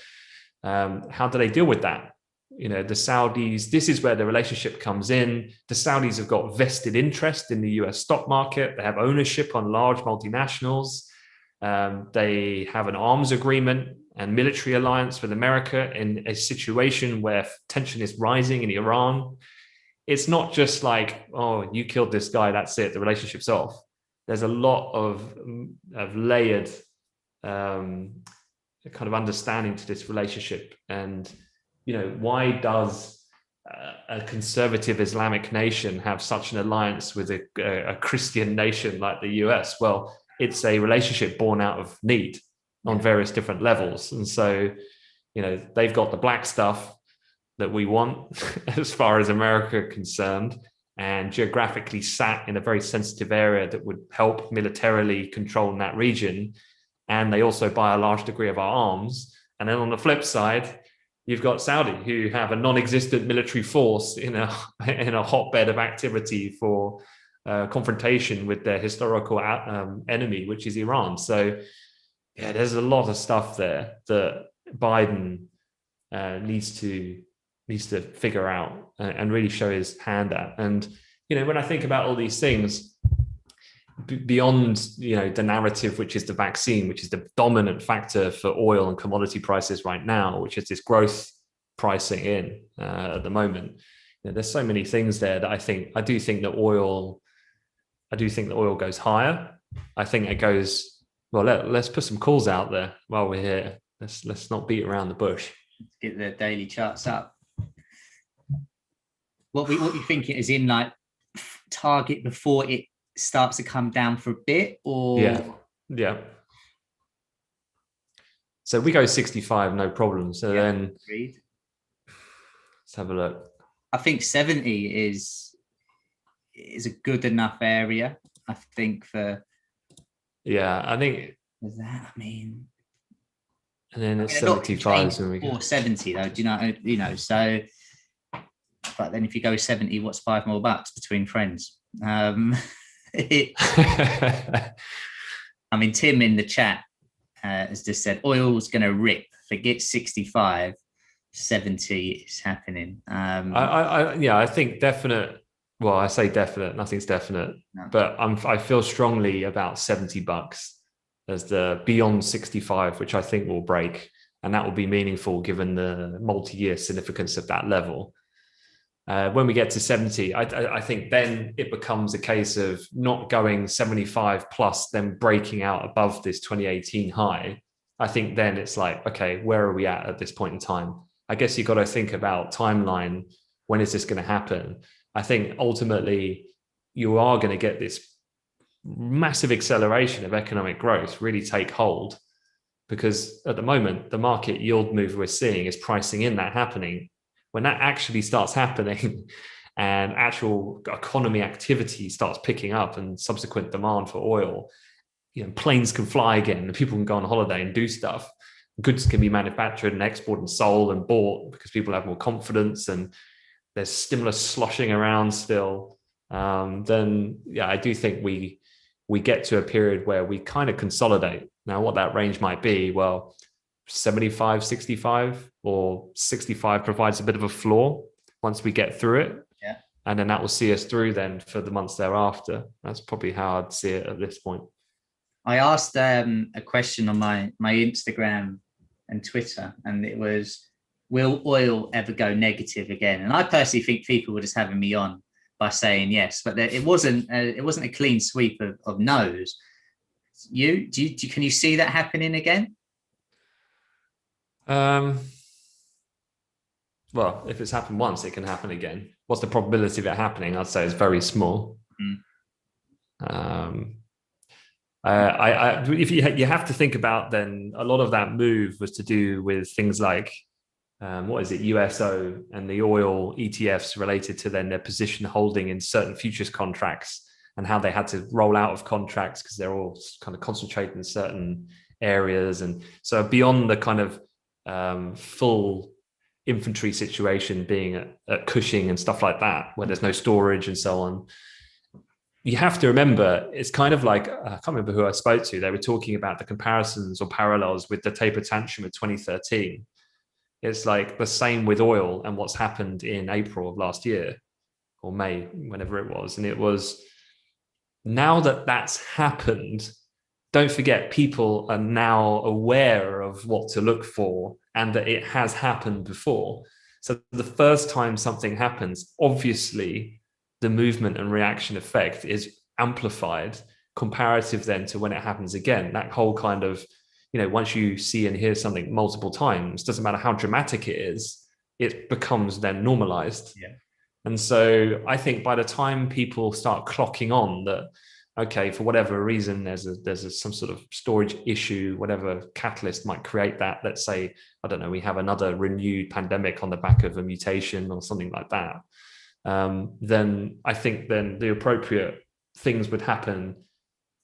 how do they deal with that? The Saudis, this is where the relationship comes in. The Saudis have got vested interest in the US stock market. They have ownership on large multinationals. They have an arms agreement and military alliance with America in a situation where tension is rising in Iran. It's not just like, oh, you killed this guy, that's it, the relationship's off. There's a lot of layered kind of understanding to this relationship. And, why does a conservative Islamic nation have such an alliance with a Christian nation like the US? Well, it's a relationship born out of need on various different levels. And so, they've got the black stuff that we want as far as America concerned, and geographically sat in a very sensitive area that would help militarily control in that region. And they also buy a large degree of our arms. And then on the flip side, you've got Saudi, who have a non-existent military force in a hotbed of activity for confrontation with their historical enemy, which is Iran. So yeah, there's a lot of stuff there that Biden needs to figure out and really show his hand at. And, when I think about all these things, beyond, the narrative, which is the vaccine, which is the dominant factor for oil and commodity prices right now, which is this growth pricing in at the moment, there's so many things there that I do think that oil goes higher. I think it goes, well, let's put some calls out there while we're here. Let's not beat around the bush. Get the daily charts up. What you think it is in, like, target before it starts to come down for a bit, or yeah. So we go 65, no problem. So then agreed. Let's have a look. I think 70 is a good enough area, I think, for I think that. I mean, and then it's 75 when we go 70 though. Do you know? So, but then if you go 70, what's $5 more between friends? I mean, Tim in the chat has just said oil's going to rip. Forget 65, 70 is happening. I think definite. Well, I say definite. Nothing's definite, but I feel strongly about $70 as the beyond 65, which I think will break, and that will be meaningful given the multi-year significance of that level. When we get to 70, I think then it becomes a case of not going 75 plus, then breaking out above this 2018 high. I think then it's like, okay, where are we at this point in time? I guess you've got to think about timeline. When is this going to happen? I think ultimately you are going to get this massive acceleration of economic growth really take hold, because at the moment, the market yield move we're seeing is pricing in that happening. When that actually starts happening and actual economy activity starts picking up and subsequent demand for oil, planes can fly again and people can go on holiday and do stuff. goods can be manufactured and exported and sold and bought because people have more confidence and there's stimulus sloshing around still, then yeah, I do think we get to a period where we kind of consolidate. Now, what that range might be, well, 75, 65 or 65 provides a bit of a floor once we get through it. Yeah. And then that will see us through then for the months thereafter. That's probably how I'd see it at this point. I asked a question on my Instagram and Twitter, and it was, will oil ever go negative again? And I personally think people were just having me on by saying yes, but it wasn't a clean sweep of no's. Can you see that happening again? Well, if it's happened once, it can happen again. What's the probability of it happening? I'd say it's very small. If you have to think about, then a lot of that move was to do with things like USO and the oil ETFs related to then their position holding in certain futures contracts and how they had to roll out of contracts because they're all kind of concentrated in certain areas. And so beyond the kind of full infantry situation being at Cushing and stuff like that, where there's no storage and so on, you have to remember, it's kind of like, I can't remember who I spoke to, they were talking about the comparisons or parallels with the taper tantrum of 2013. It's like the same with oil and what's happened in April of last year or May, whenever it was. And it was, now that that's happened, don't forget, people are now aware of what to look for and that it has happened before. So the first time something happens, obviously the movement and reaction effect is amplified comparative then to when it happens again. That whole kind of, once you see and hear something multiple times, doesn't matter how dramatic it is, it becomes then normalized. Yeah. And so I think by the time people start clocking on that, okay, for whatever reason, there's some sort of storage issue, whatever catalyst might create that. Let's say, I don't know, we have another renewed pandemic on the back of a mutation or something like that. Then I think then the appropriate things would happen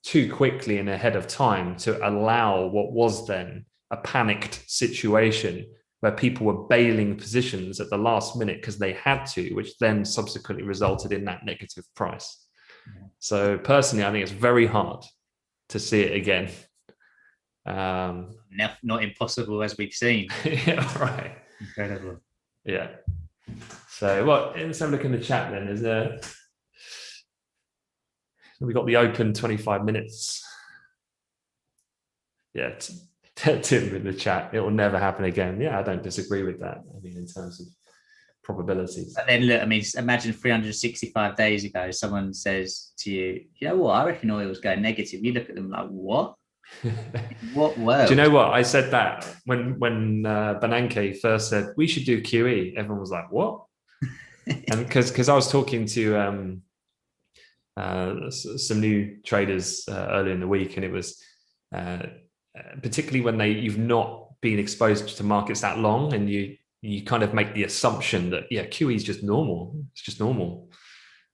too quickly and ahead of time to allow what was then a panicked situation where people were bailing positions at the last minute because they had to, which then subsequently resulted in that negative price. So personally, I think it's very hard to see it again. Not impossible, as we've seen. Yeah, right. Incredible. Yeah. So, let's have a look in the chat then. Is there? We got the open 25 minutes. Yeah, Tim in the chat. It will never happen again. Yeah, I don't disagree with that. I mean, in terms of probabilities. But then look, I mean, imagine 365 days ago, someone says to you, you know what, I reckon oil's going negative. You look at them like, what? What world? Do you know what? I said that when Bernanke first said we should do QE, everyone was like, what? And because I was talking to some new traders earlier in the week, and it was particularly when you've not been exposed to markets that long, and you kind of make the assumption that QE is just normal. It's just normal,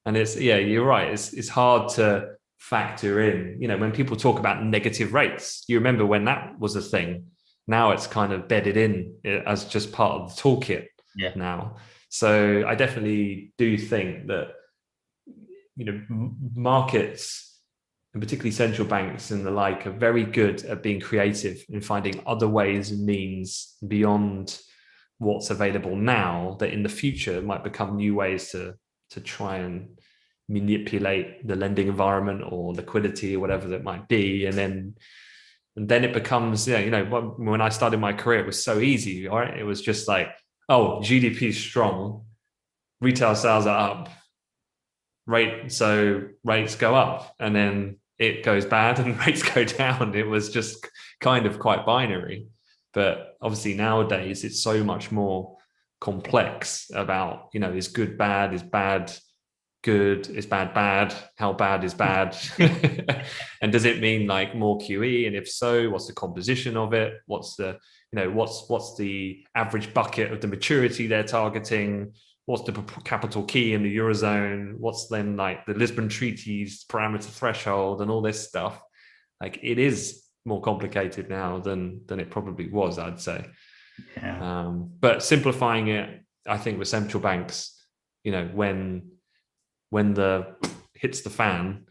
and you're right. It's hard to factor in. When people talk about negative rates, you remember when that was a thing. Now it's kind of bedded in as just part of the toolkit now. So I definitely do think that markets, and particularly central banks and the like, are very good at being creative in finding other ways and means beyond what's available now that in the future might become new ways to try and manipulate the lending environment or liquidity or whatever that might be. And then it becomes, when I started my career, it was so easy, right? It was just like, oh, GDP is strong, retail sales are up, so rates go up, and then it goes bad and rates go down. It was just kind of quite binary. But obviously nowadays it's so much more complex about, is good bad, is bad good, is bad bad, how bad is bad? And does it mean like more QE? And if so, what's the composition of it? What's the average bucket of the maturity they're targeting? What's the capital key in the Eurozone? What's then like the Lisbon Treaty's parameter threshold and all this stuff? Like, it is more complicated now than it probably was, I'd say. Yeah. But simplifying it, I think with central banks, you know, when the hits the fan,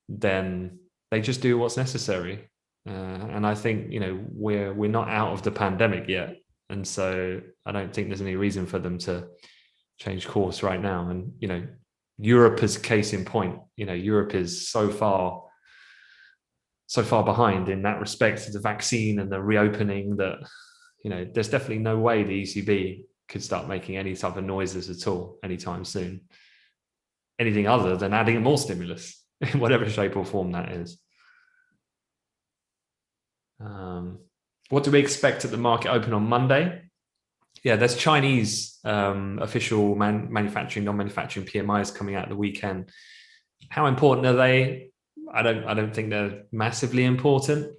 then they just do what's necessary. And I think, you know, we're not out of the pandemic yet, and so I don't think there's any reason for them to change course right now. And you know, Europe is case in point. You know, Europe is so far behind in that respect to the vaccine and the reopening that, you know, there's definitely no way the ECB could start making any type of noises at all anytime soon. Anything other than adding more stimulus in whatever shape or form that is. What do we expect at the market open on Monday? Yeah, there's Chinese official manufacturing, non-manufacturing PMIs coming out the weekend. How important are they? I don't think they're massively important.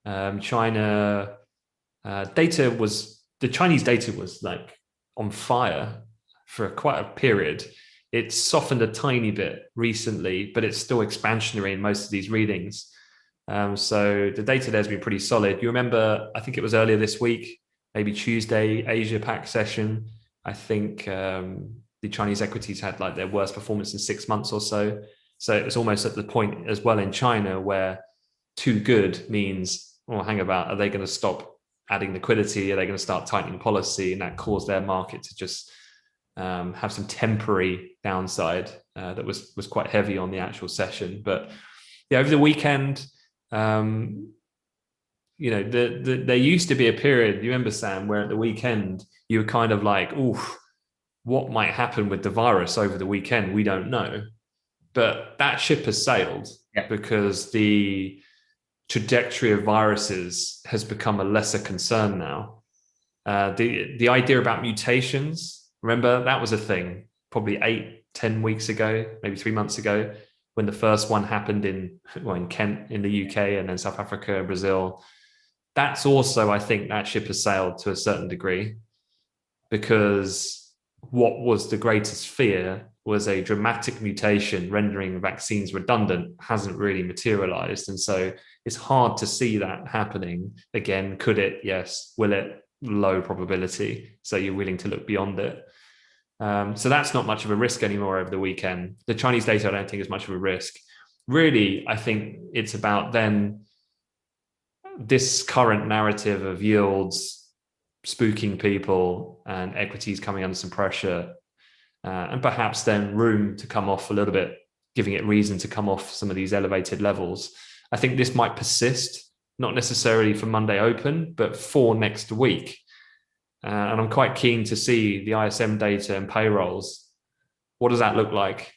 China the Chinese data was like on fire for quite a period. It's softened a tiny bit recently, but it's still expansionary in most of these readings. So the data there has been pretty solid. You remember, I think it was earlier this week, maybe Tuesday, Asia Pac session. I think the Chinese equities had like their worst performance in 6 months or so. So it was almost at the point as well in China where too good means, well, hang about, are they going to stop adding liquidity? Are they going to start tightening policy? And that caused their market to just have some temporary downside that was quite heavy on the actual session. But yeah, over the weekend, you know, there used to be a period, you remember, Sam, where at the weekend you were kind of like, oof, what might happen with the virus over the weekend? We don't know. But that ship has sailed because the trajectory of viruses has become a lesser concern now. The idea about mutations, remember, that was a thing probably 8-10 weeks ago, maybe 3 months ago, when the first one happened in Kent in the UK, and then South Africa and Brazil. That's also, I think, that ship has sailed to a certain degree, because what was the greatest fear was a dramatic mutation rendering vaccines redundant hasn't really materialized. And so it's hard to see that happening again. Could it? Yes. Will it? Low probability. So you're willing to look beyond it. So that's not much of a risk anymore over the weekend. The Chinese data, I don't think is much of a risk. Really, I think it's about then this current narrative of yields spooking people and equities coming under some pressure, and perhaps then room to come off a little bit, giving it reason to come off some of these elevated levels. I think this might persist, not necessarily for Monday open, but for next week. And I'm quite keen to see the ISM data and payrolls. What does that look like?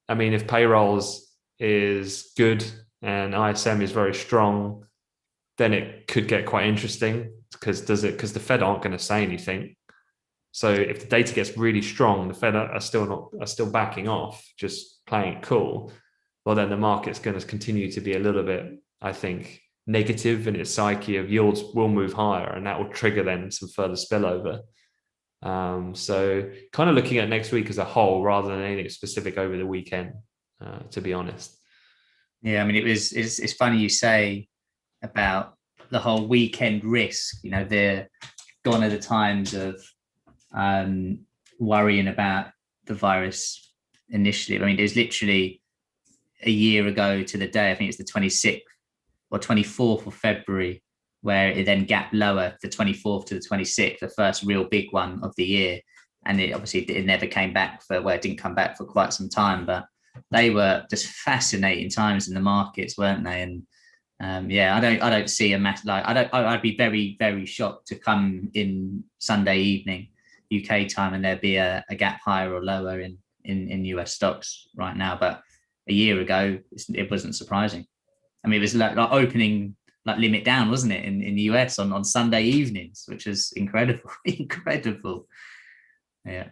I mean, if payrolls is good and ISM is very strong, then it could get quite interesting, because the Fed aren't going to say anything. So if the data gets really strong, the Fed are still backing off, just playing it cool. Well, then the market's going to continue to be a little bit, I think, negative in its psyche of yields will move higher, and that will trigger then some further spillover. So kind of looking at next week as a whole rather than anything specific over the weekend, to be honest. Yeah, I mean, it's funny you say about the whole weekend risk. You know, gone are the times of worrying about the virus initially. I mean, there's literally a year ago to the day, I think it's the 26th or 24th of February, where it then gapped lower, the 24th to the 26th, the first real big one of the year. And it never came back it didn't come back for quite some time, but they were just fascinating times in the markets, weren't they? And I don't see a mass, like, I'd be very, very shocked to come in Sunday evening UK time and there'd be a gap higher or lower in US stocks right now. But a year ago, it wasn't surprising. I mean, it was like opening like limit down, wasn't it, in the US on Sunday evenings, which is incredible. Incredible. Yeah.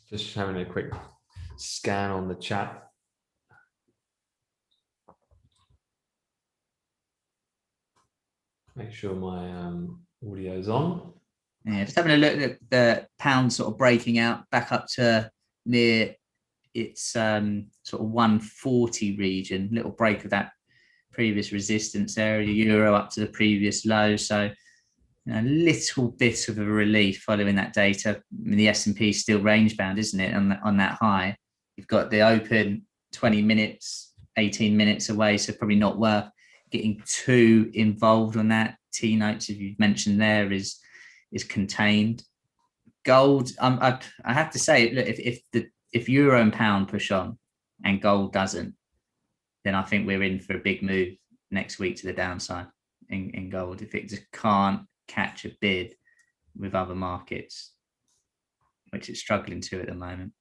Just having a quick scan on the chat. Make sure my audio's on. Yeah, just having a look at the pound sort of breaking out back up to near its sort of 140 region, little break of that previous resistance area, euro up to the previous low. So a little bit of a relief following that data. I mean, the S&P is still range bound, isn't it, on that high? You've got the open 20 minutes, 18 minutes away, so probably not worth getting too involved on that. T-notes, as you've mentioned there, is contained. Gold, I have to say, look, if euro and pound push on and gold doesn't, then I think we're in for a big move next week to the downside in gold. If it just can't catch a bid with other markets, which it's struggling to at the moment.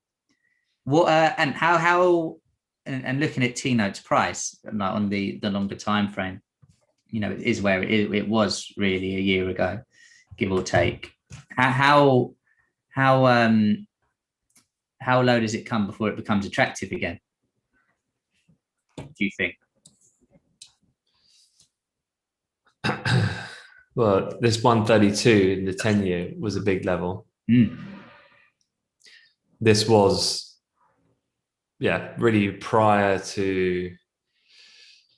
What and how and looking at T-notes price, like on the longer time frame, you know, it is where it was really a year ago, give or take. How low does it come before it becomes attractive again, do you think? Well, this 132 in the 10-year was a big level. This was, really prior to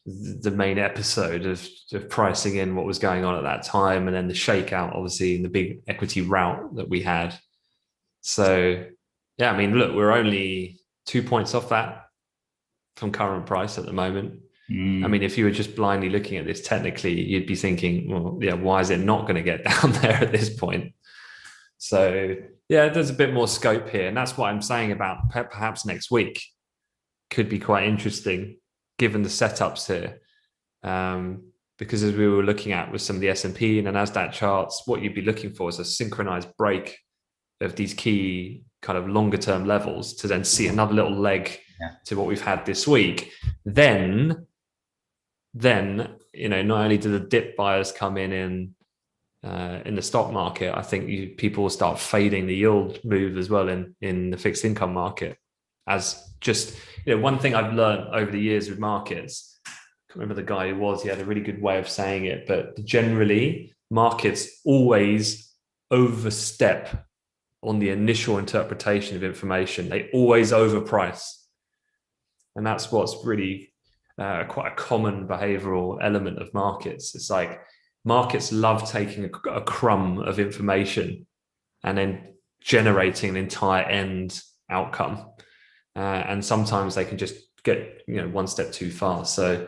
the main episode of pricing in what was going on at that time, and then the shakeout, obviously, in the big equity rout that we had. So, I mean, look, we're only 2 points off that from current price at the moment. I mean, if you were just blindly looking at this technically, you'd be thinking, well, why is it not going to get down there at this point? So, there's a bit more scope here. And that's what I'm saying about perhaps next week could be quite interesting given the setups here. Because as we were looking at with some of the S&P and the NASDAQ charts, what you'd be looking for is a synchronized break of these key kind of longer term levels to then see another little leg to what we've had this week. Then, you know, not only do the dip buyers come in the stock market, I think people will start fading the yield move as well in the fixed income market. As just, you know, one thing I've learned over the years with markets, I can't remember the guy who was, he had a really good way of saying it, but generally markets always overstep on the initial interpretation of information. They always overprice. And that's what's really quite a common behavioral element of markets. It's like markets love taking a crumb of information and then generating an entire end outcome. And sometimes they can just get, you know, one step too far. So,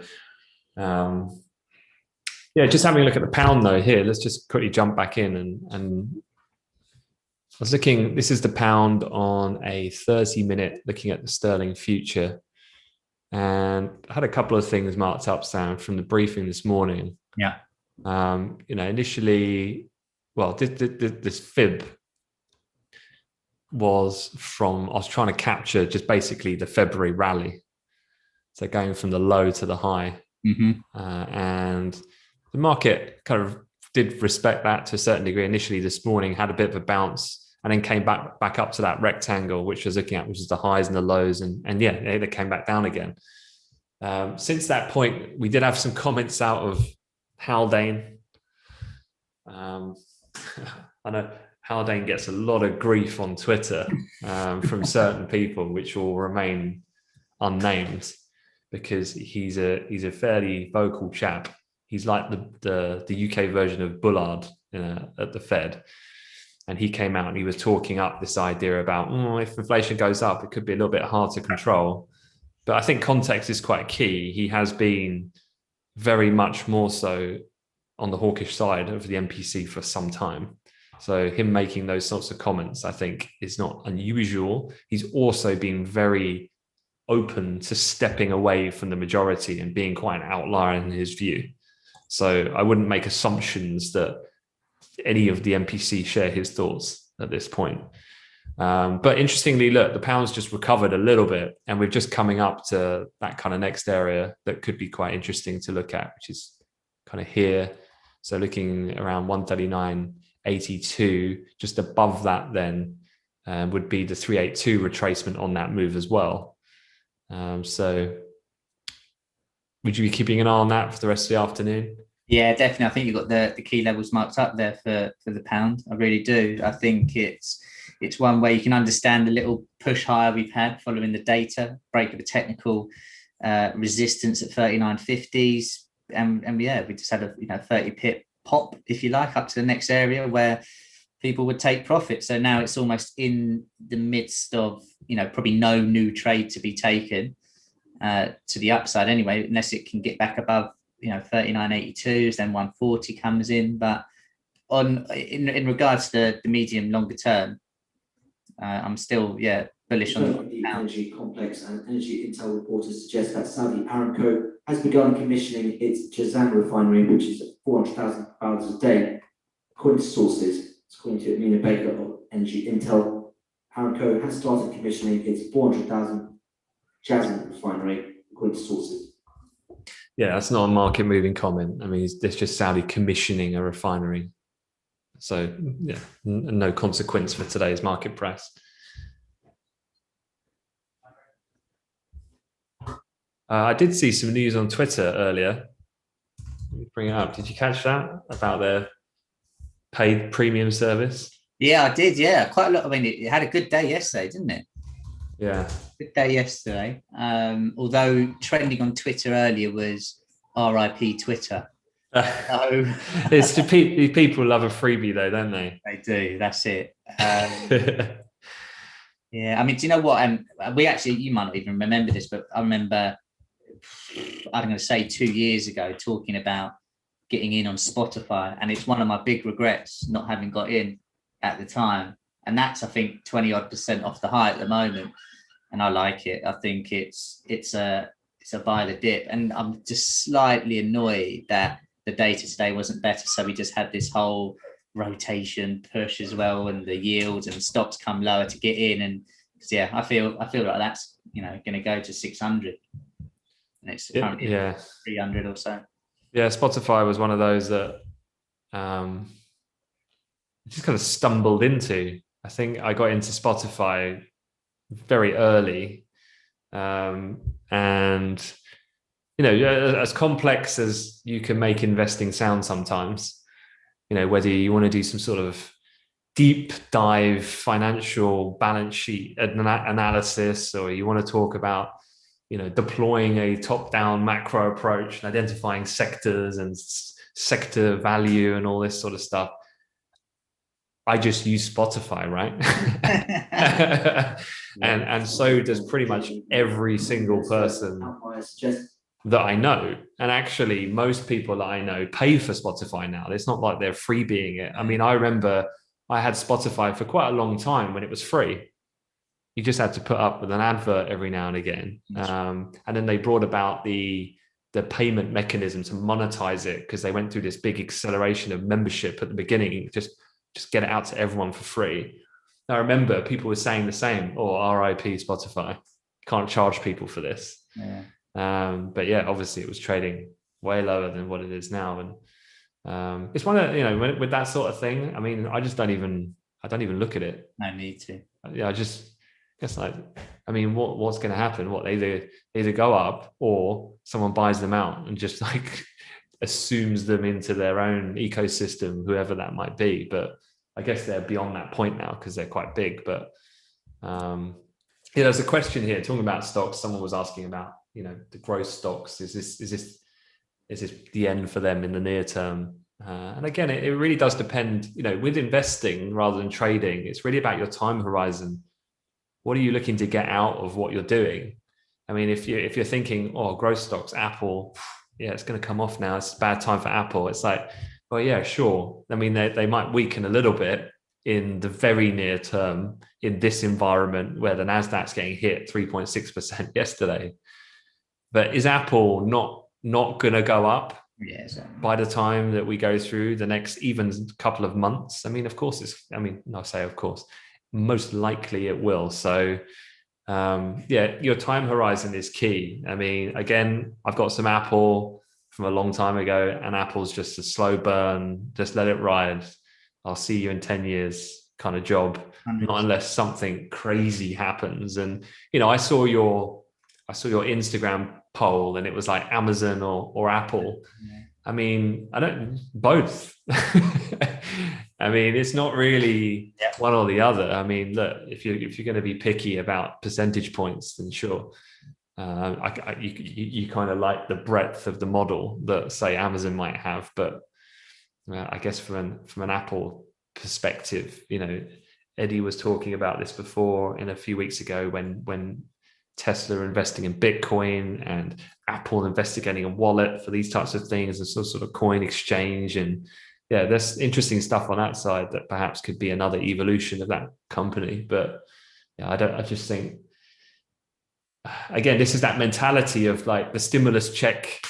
just having a look at the pound though here, let's just quickly jump back in and I was looking, this is the pound on a 30-minute, looking at the sterling future. And I had a couple of things marked up, Sam, from the briefing this morning. Yeah. You know, initially, well, this fib was from, I was trying to capture just basically the February rally. So going from the low to the high. And the market kind of did respect that to a certain degree. Initially this morning had a bit of a bounce and then came back up to that rectangle, which I was looking at, which is the highs and the lows. And they came back down again. Since that point, we did have some comments out of Haldane. I know Haldane gets a lot of grief on Twitter from certain people, which will remain unnamed because he's a fairly vocal chap. He's like the UK version of Bullard at the Fed. And he came out and he was talking up this idea about if inflation goes up, it could be a little bit hard to control. But I think context is quite key. He has been very much more so on the hawkish side of the MPC for some time. So him making those sorts of comments, I think, is not unusual. He's also been very open to stepping away from the majority and being quite an outlier in his view. So I wouldn't make assumptions that any of the MPC share his thoughts at this point. But interestingly, look, the pound's just recovered a little bit and we're just coming up to that kind of next area that could be quite interesting to look at, which is kind of here. So looking around 139.82, just above that then would be the 382 retracement on that move as well. So would you be keeping an eye on that for the rest of the afternoon? Yeah, definitely. I think you've got the key levels marked up there for the pound. I really do. I think it's one way you can understand the little push higher we've had following the data, break of a technical resistance at 39.50s, and yeah, we just had a 30 pip pop, if you like, up to the next area where people would take profit. So now it's almost in the midst of probably no new trade to be taken to the upside anyway, unless it can get back above 39.82s, then 140 comes in. But in regards to the medium longer term, I'm still bullish on the energy complex, and energy intel reporters suggest that Saudi Aramco has begun commissioning its Jazan refinery, which is 400,000 barrels a day, according to sources. According to Nina Baker of Energy Intel, Aramco has started commissioning its 400,000 Jazan refinery, according to sources. Yeah, that's not a market moving comment. I mean, it's just Saudi commissioning a refinery. So yeah, no consequence for today's market price. I did see some news on Twitter earlier. Let me bring it up. Did you catch that about their paid premium service? Yeah, I did. Yeah, quite a lot. I mean, it had a good day yesterday, didn't it? Yeah. Good day yesterday. Although trending on Twitter earlier was RIP Twitter. It's people love a freebie though, don't they? They do. That's it. Yeah, I mean, do you know what? We actually, you might not even remember this, but I remember, I'm going to say 2 years ago, talking about getting in on Spotify, and it's one of my big regrets not having got in at the time. And that's, I think, 20% off the high at the moment, and I like it. I think it's a buy the dip, and I'm just slightly annoyed that the data today wasn't better. So we just had this whole rotation push as well, and the yields and stocks come lower to get in. And yeah, I feel like that's going to go to 600, and it's currently 300 or so. Yeah, Spotify was one of those that just kind of stumbled into. I think I got into Spotify very early, and as complex as you can make investing sound sometimes, whether you want to do some sort of deep dive financial balance sheet analysis, or you want to talk about deploying a top-down macro approach and identifying sectors and sector value and all this sort of stuff, I just use Spotify, right? and so does pretty much every single person that I know. And actually, most people that I know pay for Spotify now. It's not like they're freebieing it. I mean, I remember I had Spotify for quite a long time when it was free. You just had to put up with an advert every now and again. And then they brought about the payment mechanism to monetize it, because they went through this big acceleration of membership at the beginning, just get it out to everyone for free. I remember people were saying the same, RIP Spotify, can't charge people for this. Yeah. But yeah, obviously it was trading way lower than what it is now. And it's one of, with that sort of thing, I mean, I don't even look at it. No need to. Yeah, I just guess what's going to happen? They either go up or someone buys them out and just assumes them into their own ecosystem, whoever that might be. But I guess they're beyond that point now because they're quite big. But there's a question here talking about stocks. Someone was asking about the growth stocks. Is this the end for them in the near term? And again, it really does depend. With investing rather than trading, it's really about your time horizon. What are you looking to get out of what you're doing? I mean, if you're thinking, growth stocks, Apple, yeah, it's going to come off now, it's a bad time for Apple. It's like, well, yeah, sure. I mean, they might weaken a little bit in the very near term in this environment where the Nasdaq's getting hit 3.6% yesterday. But is Apple not going to go up by the time that we go through the next even couple of months? I mean, of course of course, most likely it will. So your time horizon is key. I mean, again, I've got some Apple from a long time ago, and Apple's just a slow burn, just let it ride. I'll see you in 10 years kind of job, 100%. Not unless something crazy happens. And I saw your Instagram poll, and it was like Amazon or Apple. Yeah. I mean, both. I mean, it's not really one or the other. I mean, look, if you're going to be picky about percentage points, then sure. You kind of like the breadth of the model that say Amazon might have, but I guess from an Apple perspective, Eddie was talking about this before in a few weeks ago when Tesla are investing in Bitcoin and Apple investigating a wallet for these types of things, and sort of coin exchange. And yeah, there's interesting stuff on that side that perhaps could be another evolution of that company. But yeah, I just think, again, this is that mentality of like the stimulus check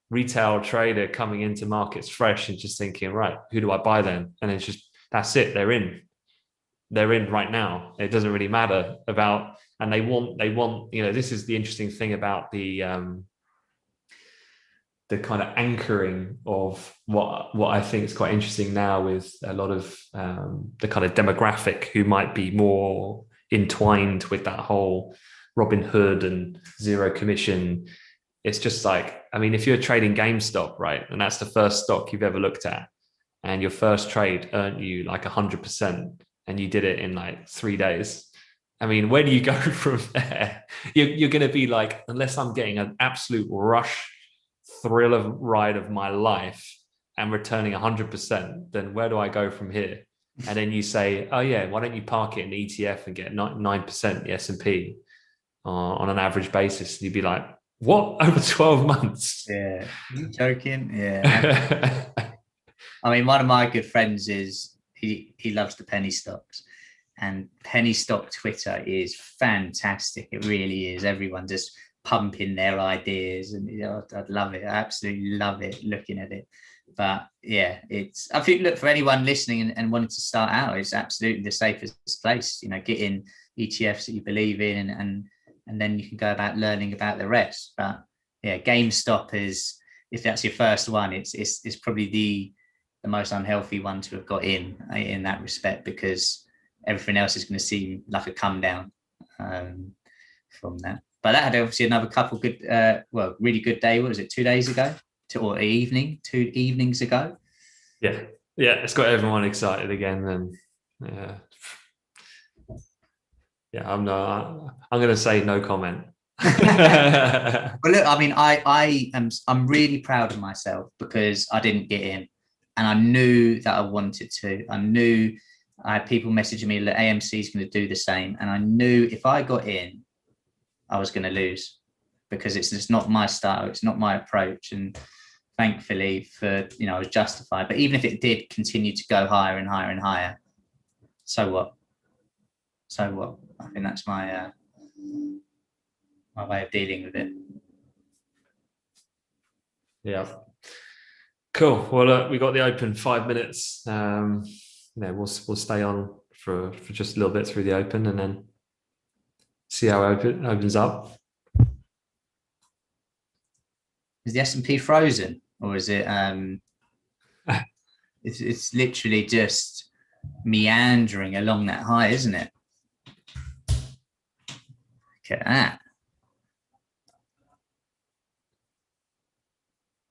retail trader coming into markets fresh and just thinking, right, who do I buy then? And it's just, that's it, they're in right now. It doesn't really matter about, and they want, this is the interesting thing about the kind of anchoring of what I think is quite interesting now with a lot of the kind of demographic who might be more entwined with that whole Robin Hood and zero commission. It's just like, I mean, if you're trading GameStop, right, and that's the first stock you've ever looked at, and your first trade earned you like 100%, and you did it in like 3 days. I mean, where do you go from there? You're going to be like, unless I'm getting an absolute rush thrill of ride of my life and returning 100%, then where do I go from here? And then you say, oh yeah, why don't you park it in the ETF and get 9% the S&P on an average basis? And you'd be like, what? Over 12 months? Yeah, are you joking? Yeah. I mean, one of my good friends is he loves the penny stocks, and penny stock Twitter is fantastic. It really is. Everyone just pumping their ideas, and I'd love it. I absolutely love it looking at it. But yeah, I think, look, for anyone listening and wanting to start out, it's absolutely the safest place. Get in ETFs that you believe in, and then you can go about learning about the rest. But yeah, GameStop is, if that's your first one, it's probably the most unhealthy one to have got in that respect, because everything else is going to seem like a come down from that. But that had obviously another couple good, really good day. What was it, 2 days ago? Two evenings ago? Yeah, it's got everyone excited again. And I'm going to say no comment. Well, look, I mean, I'm really proud of myself because I didn't get in, and I knew that I wanted to. I knew I had people messaging me that AMC is going to do the same, and I knew if I got in, I was going to lose, because it's just not my style, it's not my approach. And thankfully, I was justified. But even if it did continue to go higher and higher and higher, so what? I think that's my way of dealing with it. Yeah. Cool. Well, look, we got the open 5 minutes. We'll stay on for just a little bit through the open, and then see how it opens up. Is the S&P frozen, or is it? It's literally just meandering along that high, isn't it? Look at that.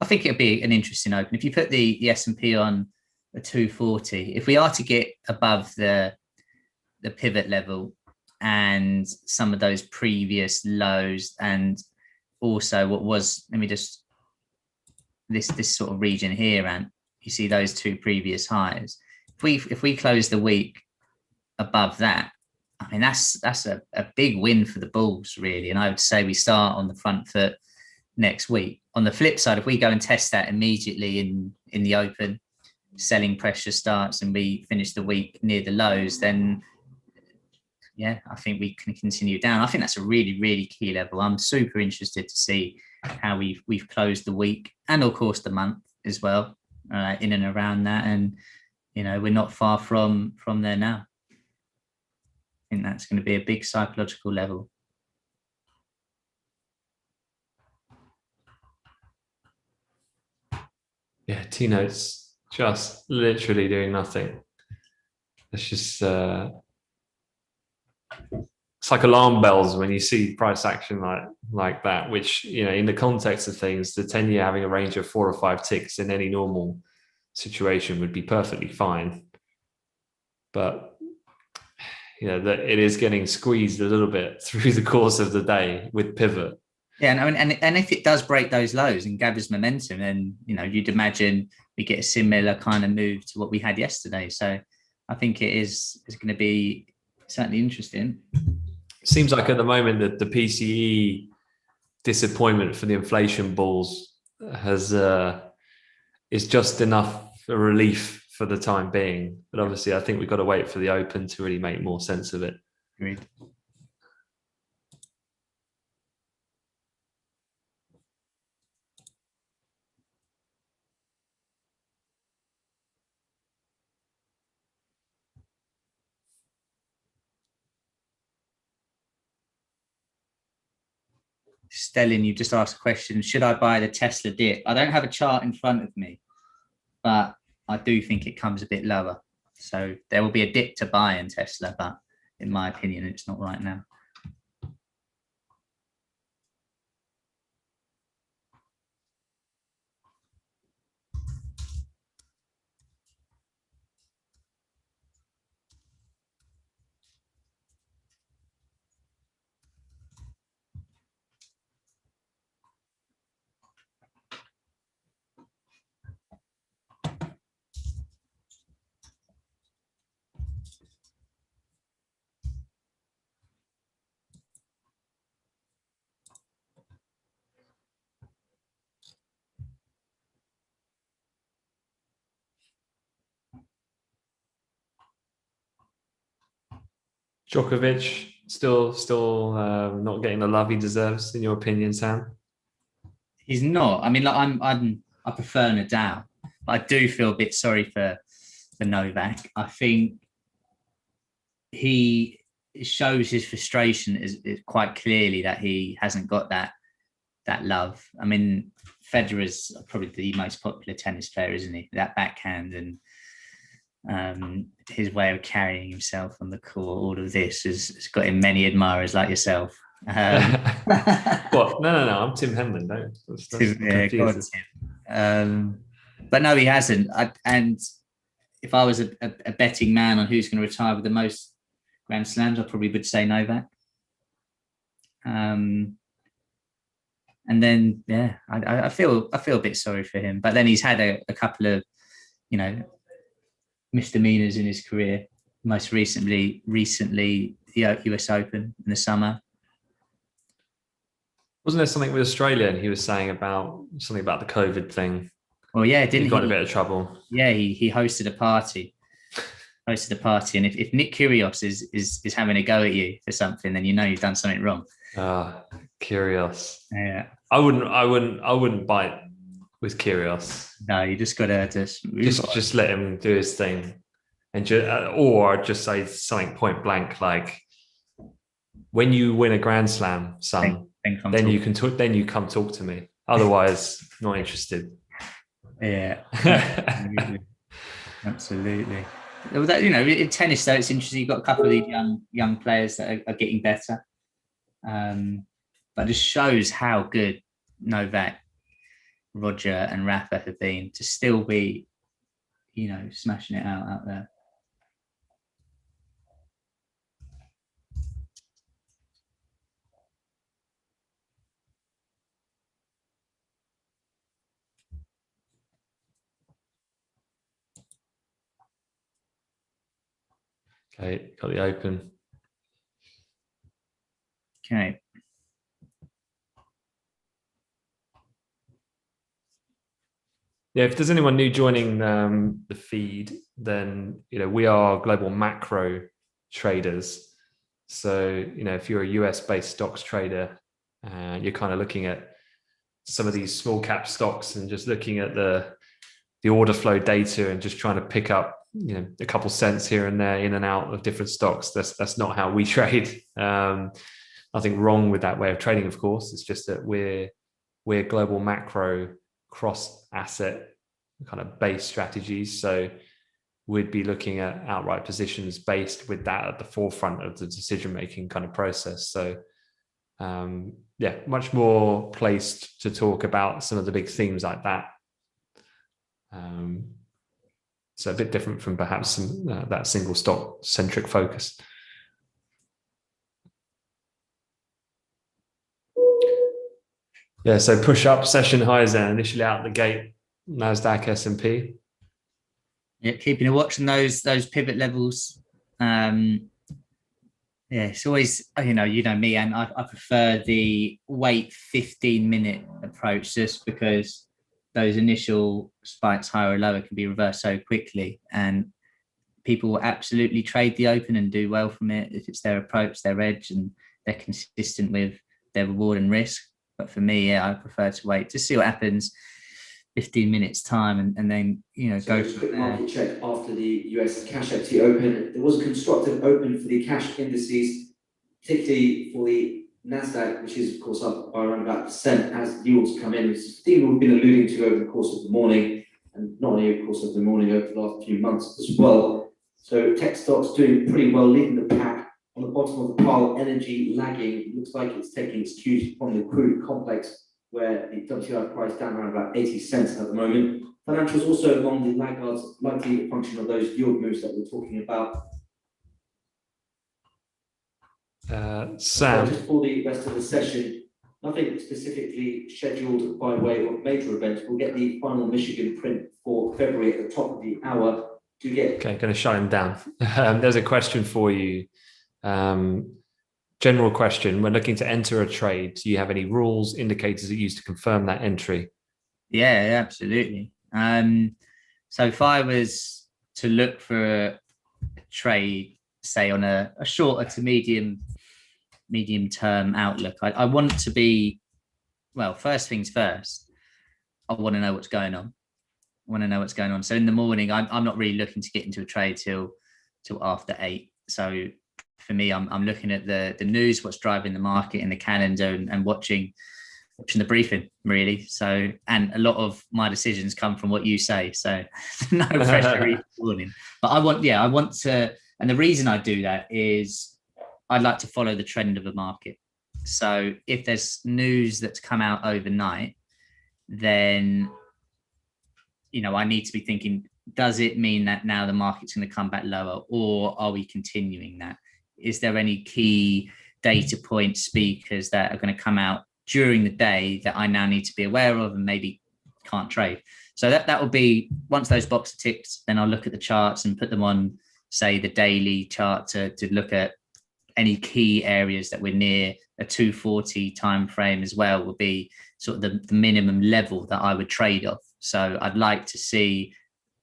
I think it'll be an interesting open. If you put the S&P on a 240, if we are to get above the pivot level and some of those previous lows, and also what was, let me just, this sort of region here, and you see those two previous highs. If we close the week above that, I mean, that's a big win for the bulls, really. And I would say we start on the front foot next week. On the flip side, if we go and test that immediately in the open, selling pressure starts, and we finish the week near the lows, then yeah, I think we can continue down. I think that's a really, really key level. I'm super interested to see how we've closed the week, and of course the month as well, in and around that. And we're not far from there now. I think that's going to be a big psychological level. Yeah, T-notes just literally doing nothing. It's just it's like alarm bells when you see price action like that, which, in the context of things, the 10-year having a range of 4 or 5 ticks in any normal situation would be perfectly fine. But that it is getting squeezed a little bit through the course of the day with pivot. Yeah, and I mean, and if it does break those lows and gathers momentum, then you'd imagine we get a similar kind of move to what we had yesterday. So I think it's going to be certainly interesting. Seems like at the moment that the PCE disappointment for the inflation bulls is just enough a relief for the time being. But obviously, I think we've got to wait for the open to really make more sense of it. Agreed. Stellin, you just asked a question. Should I buy the Tesla dip? I don't have a chart in front of me, but I do think it comes a bit lower. So there will be a dip to buy in Tesla, but in my opinion, it's not right now. Djokovic still not getting the love he deserves, in your opinion, Sam? He's not. I mean, like I prefer Nadal, but I do feel a bit sorry for Novak. I think he shows his frustration is quite clearly that he hasn't got that love. I mean, Federer's probably the most popular tennis player, isn't he? That backhand and his way of carrying himself on the court, all of this has got him many admirers like yourself. What? No. I'm Tim Henman. But no, he hasn't. And if I was a betting man on who's going to retire with the most Grand Slams, I probably would say Novak. And then, yeah, I feel a bit sorry for him. But then he's had a couple of, misdemeanors in his career. Most recently, the US Open in the summer. Wasn't there something with Australia? And he was saying about something about the COVID thing. Well, yeah, didn't he got in a bit of trouble? Yeah, he hosted a party. And if Nick Kyrgios is having a go at you for something, then you've done something wrong. Kyrgios. Yeah. I wouldn't bite with Kyrgios. No, you just gotta just let him do his thing, and or just say something point blank like, when you win a Grand Slam, son, then you come talk to me. Otherwise, not interested. Yeah, absolutely. Well, that, in tennis though, it's interesting. You've got a couple of these young players that are getting better, but it just shows how good Novak, Roger, and Rafa have been to still be, smashing it out there. Okay, got the open. Okay. Yeah, if there's anyone new joining the feed, then we are global macro traders. So if you're a US-based stocks trader and you're kind of looking at some of these small cap stocks and just looking at the order flow data and just trying to pick up a couple cents here and there in and out of different stocks, that's not how we trade. Nothing wrong with that way of trading, of course. It's just that we're global macro cross asset kind of base strategies. So we'd be looking at outright positions based with that at the forefront of the decision making kind of process. So much more placed to talk about some of the big themes like that. So a bit different from perhaps that single stock centric focus. Yeah, so push up session highs then initially out the gate, Nasdaq, S&P. Yeah, keeping a watch on those pivot levels. Yeah, it's always, you know me, and I prefer the wait 15-minute approach just because those initial spikes higher or lower can be reversed so quickly, and people will absolutely trade the open and do well from it if it's their approach, their edge, and they're consistent with their reward and risk. But for me, yeah, I prefer to wait to see what happens 15 minutes time, and then So go just a from quick there. market check after the US cash equity open. There was a constructive open for the cash indices, particularly for the Nasdaq, which is of course up by around about percent as yields come in. It's a theme we've been alluding to over the course of the morning, and not only of course of the morning, over the last few months as well. So tech stocks doing pretty well, leading the pack. On the bottom of the pile, energy lagging. It looks like it's taking its cues from the crude complex, where the WTI price down around about 80 cents at the moment. Financials also along the laggards, likely a function of those yield moves that we're talking about. Sam. Just for the rest of the session, nothing specifically scheduled by way of major events. We'll get the final Michigan print for February at the top of the hour to get. Okay, going to shut him down. There's a question for you. General question. When looking to enter a trade, do you have any rules, indicators that you use to confirm that entry? Yeah, absolutely. So if I was to look for a trade, say on a shorter to medium term outlook, I want to be, well, first things first, I want to know what's going on. So in the morning, I'm not really looking to get into a trade till after 8. So for me, I'm looking at the news, what's driving the market in the calendar, and watching the briefing, really. So, and a lot of my decisions come from what you say. So no pressure each morning. But I want to, and the reason I do that is I'd like to follow the trend of the market. So if there's news that's come out overnight, then I need to be thinking, does it mean that now the market's going to come back lower, or are we continuing that? Is there any key data point speakers that are going to come out during the day that I now need to be aware of and maybe can't trade? So that will be, once those boxes are ticked, then I'll look at the charts and put them on, say, the daily chart to look at any key areas that we're near. A 240 time frame as well will be sort of the minimum level that I would trade off. So I'd like to see,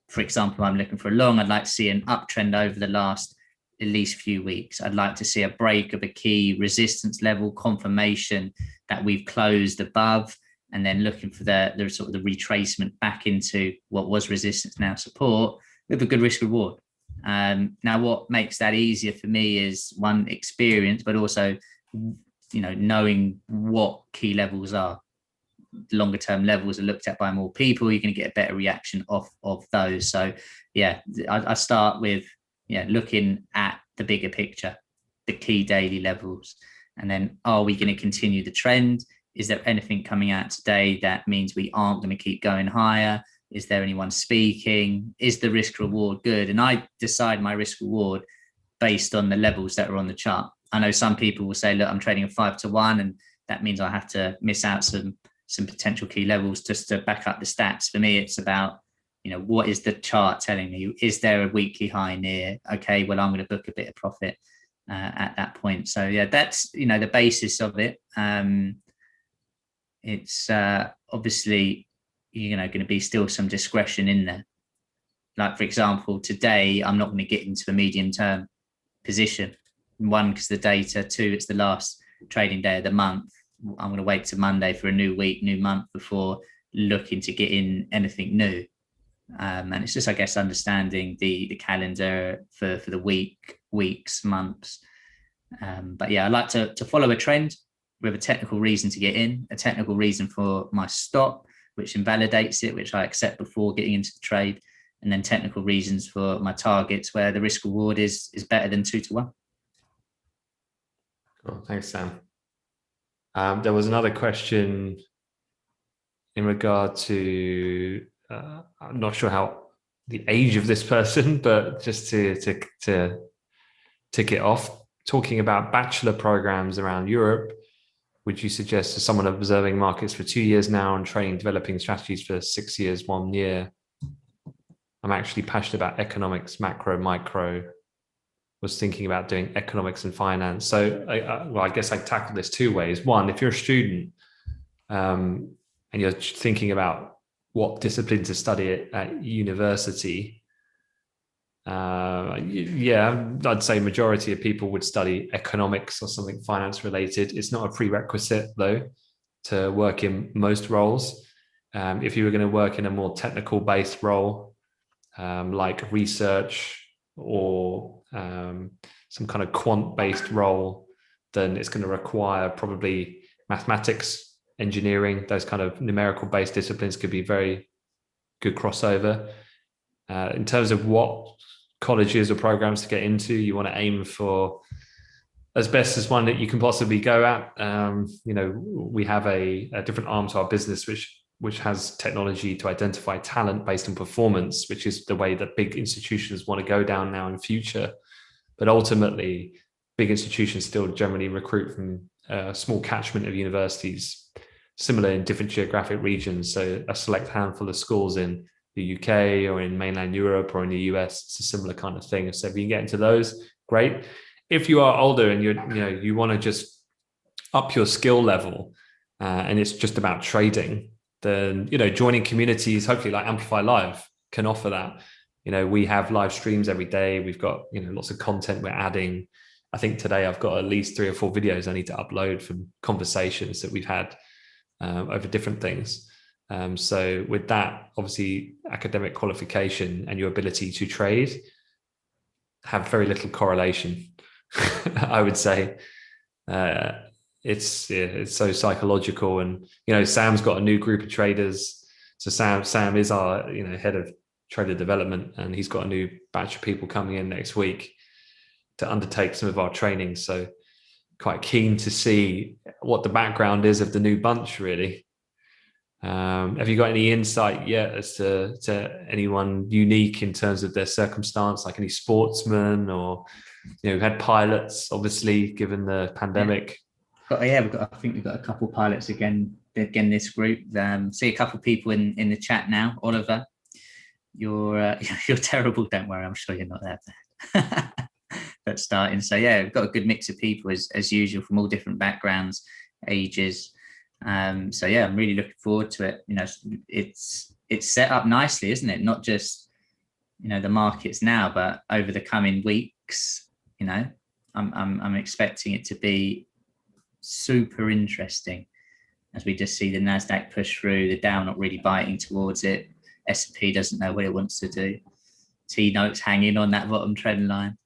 for example, I'm looking for a long, I'd like to see an uptrend over the last at least few weeks. I'd like to see a break of a key resistance level, confirmation that we've closed above, and then looking for the sort of the retracement back into what was resistance, now support, with a good risk reward. Now, what makes that easier for me is, one, experience, but also, knowing what key levels are. Longer term levels are looked at by more people. You're going to get a better reaction of those. So, yeah, I start with looking at the bigger picture, the key daily levels, and then, are we going to continue the trend? Is there anything coming out today that means we aren't going to keep going higher? Is there anyone speaking? Is the risk reward good? And I decide my risk reward based on the levels that are on the chart. I know some people will say, look, I'm trading a 5-to-1, and that means I have to miss out some potential key levels just to back up the stats. For me, it's about, what is the chart telling me? Is there a weekly high near? Okay, well, I'm going to book a bit of profit at that point. So yeah, that's, the basis of it. It's obviously, going to be still some discretion in there. Like, for example, today, I'm not going to get into a medium term position. One, because the data. Two, it's the last trading day of the month. I'm going to wait till Monday for a new week, new month before looking to get in anything new. And it's just, I guess, understanding the calendar for the weeks, months. But yeah, I like to follow a trend with a technical reason to get in, a technical reason for my stop, which invalidates it, which I accept before getting into the trade, and then technical reasons for my targets where the risk reward is better than 2-to-1. Cool. Thanks, Sam. There was another question in regard to, I'm not sure how the age of this person, but just to tick it off, talking about bachelor programs around Europe. would you suggest to someone observing markets for 2 years now and training, developing strategies for 6 years, 1 year? I'm actually passionate about economics, macro, micro. Was thinking about doing economics and finance. So I guess I tackle this two ways. One, if you're a student and you're thinking about what discipline to study at university, yeah, I'd say majority of people would study economics or something finance related. It's not a prerequisite though to work in most roles. If you were going to work in a more technical based role, like research or some kind of quant based role, then it's going to require probably mathematics, engineering, those kind of numerical based disciplines could be very good crossover. In terms of what colleges or programs to get into, you want to aim for as best as one that you can possibly go at. We have a different arm to our business, which has technology to identify talent based on performance, which is the way that big institutions want to go down now in future. But ultimately, big institutions still generally recruit from a small catchment of universities, similar in different geographic regions. So a select handful of schools in the UK or in mainland Europe or in the US, it's a similar kind of thing. So if you can get into those, great. If you are older and you want to just up your skill level and it's just about trading, then joining communities, hopefully like Amplify Live, can offer that. We have live streams every day. We've got lots of content we're adding. I think today I've got at least 3 or 4 videos I need to upload from conversations that we've had over different things. So with that, obviously academic qualification and your ability to trade have very little correlation. I would say it's so psychological, and Sam's got a new group of traders. So Sam is our head of trader development, and he's got a new batch of people coming in next week to undertake some of our training. So quite keen to see what the background is of the new bunch, really. Have you got any insight yet as to anyone unique in terms of their circumstance, like any sportsmen or we've had pilots, obviously, given the pandemic? I think we've got a couple of pilots again this group. See a couple of people in the chat now. Oliver, you're terrible, don't worry, I'm sure you're not that bad. That's starting. So yeah, we've got a good mix of people as usual from all different backgrounds, ages. So yeah, I'm really looking forward to it. It's set up nicely, isn't it? Not just the markets now, but over the coming weeks. I'm expecting it to be super interesting as we just see the Nasdaq push through, the Dow not really biting towards it. S&P doesn't know what it wants to do. T-notes hanging on that bottom trend line.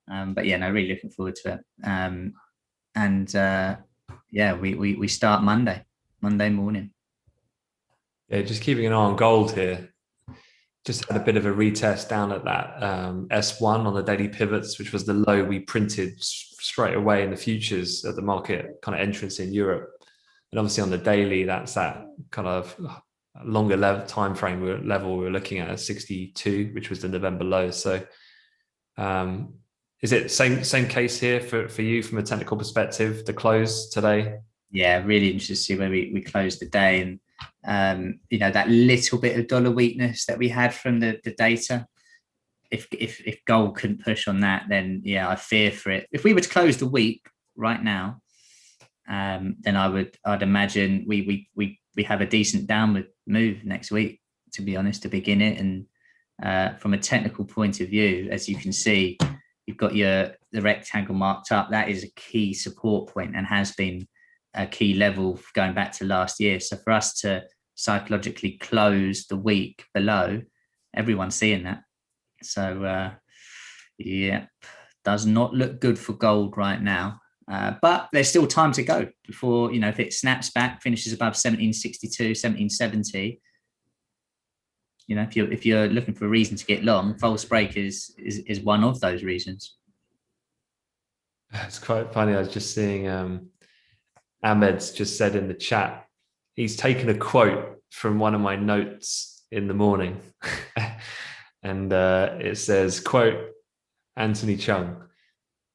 But yeah, no, really looking forward to it. Yeah, we start Monday morning. Yeah, just keeping an eye on gold here. Just had a bit of a retest down at that S1 on the daily pivots, which was the low we printed straight away in the futures at the market kind of entrance in Europe. And obviously on the daily, that's that kind of longer time frame level we were looking at 62, which was the November low. So is it same case here for you from a technical perspective, the close today? Yeah, really interested to see where we closed the day, and that little bit of dollar weakness that we had from the data. If gold couldn't push on that, then yeah, I fear for it. If we were to close the week right now, then I'd imagine we have a decent downward move next week, to be honest, to begin it. And from a technical point of view, as you can see, you've got the rectangle marked up. That is a key support point and has been a key level going back to last year. So for us to psychologically close the week below, everyone's seeing that. So yeah, does not look good for gold right now. But there's still time to go before, if it snaps back, finishes above 1762, 1770. If you're looking for a reason to get long, false break is one of those reasons. It's quite funny. I was just seeing Ahmed's just said in the chat, he's taken a quote from one of my notes in the morning. And it says, quote, Anthony Chung,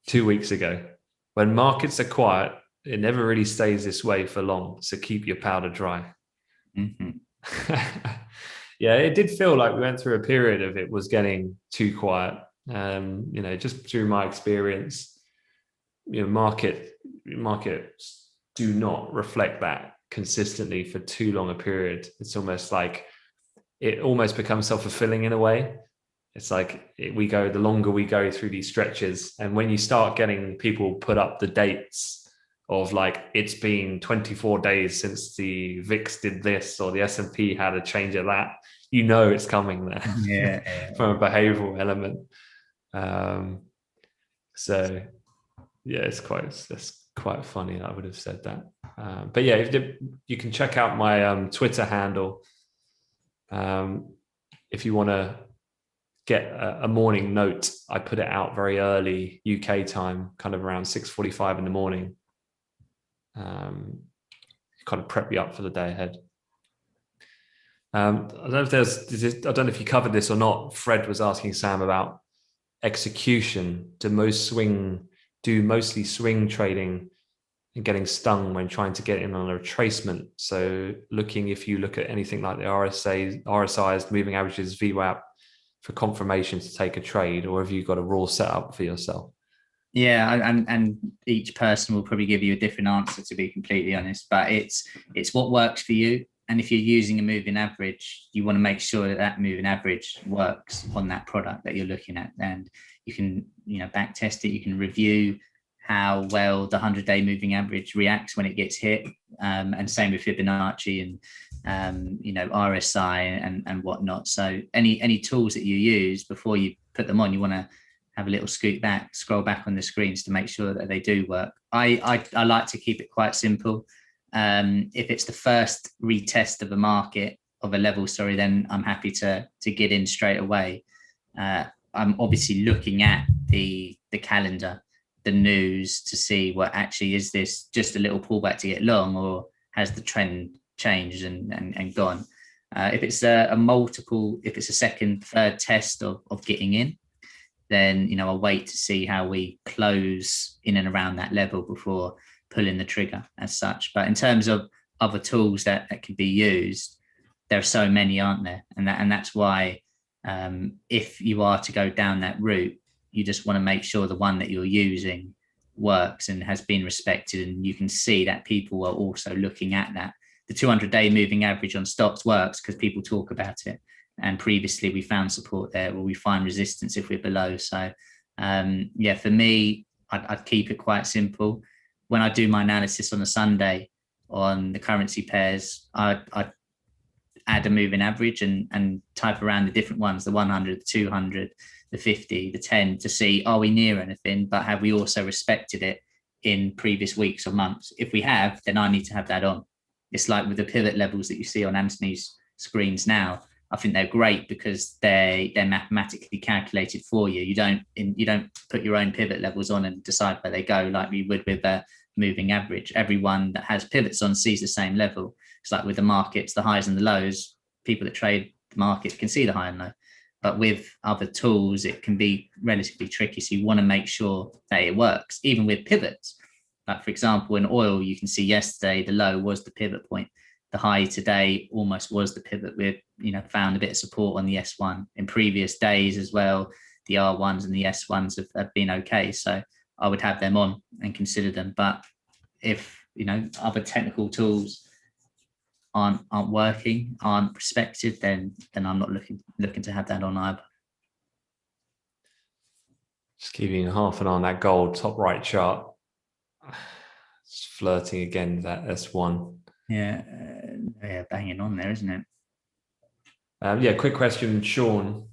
2 weeks ago, when markets are quiet, it never really stays this way for long. So keep your powder dry. Mm-hmm. Yeah, it did feel like we went through a period of it was getting too quiet. Just through my experience, markets do not reflect that consistently for too long a period. It's almost like it almost becomes self-fulfilling in a way. It's like the longer we go through these stretches, and when you start getting people put up the dates of like, it's been 24 days since the VIX did this or the S&P had a change of that, it's coming there. Yeah. From a behavioral element. So yeah, it's quite funny. I would have said that. But yeah, you can check out my Twitter handle if you want to get a morning note. I put it out very early UK time, kind of around 6:45 in the morning. Kind of prep you up for the day ahead. I don't know if you covered this or not. Fred was asking Sam about execution. Do mostly swing trading and getting stung when trying to get in on a retracement? So if you look at anything like the RSI's, moving averages, VWAP for confirmation to take a trade, or have you got a raw setup for yourself? Yeah, and each person will probably give you a different answer, to be completely honest, but it's what works for you. And if you're using a moving average, you want to make sure that moving average works on that product that you're looking at. And you can, back test it. You can review how well the 100-day moving average reacts when it gets hit. And same with Fibonacci and, RSI and whatnot. So any tools that you use before you put them on, you want to have a little scroll back on the screens to make sure that they do work. I like to keep it quite simple. If it's the first retest of a level, then I'm happy to get in straight away. I'm obviously looking at the calendar, the news, to see what actually is this just a little pullback to get long, or has the trend changed and gone. If it's if it's a second, third test of getting in, then I'll wait to see how we close in and around that level before pulling the trigger as such. But in terms of other tools that can be used, there are so many, aren't there? And that's why if you are to go down that route, you just want to make sure the one that you're using works and has been respected, and you can see that people are also looking at that. The 200-day moving average on stocks works because people talk about it, and previously we found support there, or we find resistance if we're below. So for me, I'd keep it quite simple. When I do my analysis on a Sunday on the currency pairs, I add a moving average and type around the different ones, the 100, the 200, the 50, the 10, to see, are we near anything, but have we also respected it in previous weeks or months? If we have, then I need to have that on. It's like with the pivot levels that you see on Anthony's screens now. I think they're great because they're mathematically calculated for you. You don't put your own pivot levels on and decide where they go like we would with a moving average. Everyone that has pivots on sees the same level. It's like with the markets, the highs and the lows. People that trade the markets can see the high and low. But with other tools, it can be relatively tricky. So you want to make sure that it works, even with pivots. Like, for example, in oil, you can see yesterday the low was the pivot point. The high today almost was the pivot. We've found a bit of support on the S1 in previous days as well. The R1s and the S1s have been okay. So I would have them on and consider them. But if other technical tools aren't working, aren't respected, then I'm not looking to have that on either. Just keeping half an eye on that gold top right chart. It's flirting again with that S1. Yeah, banging on there, isn't it? Quick question, Sean.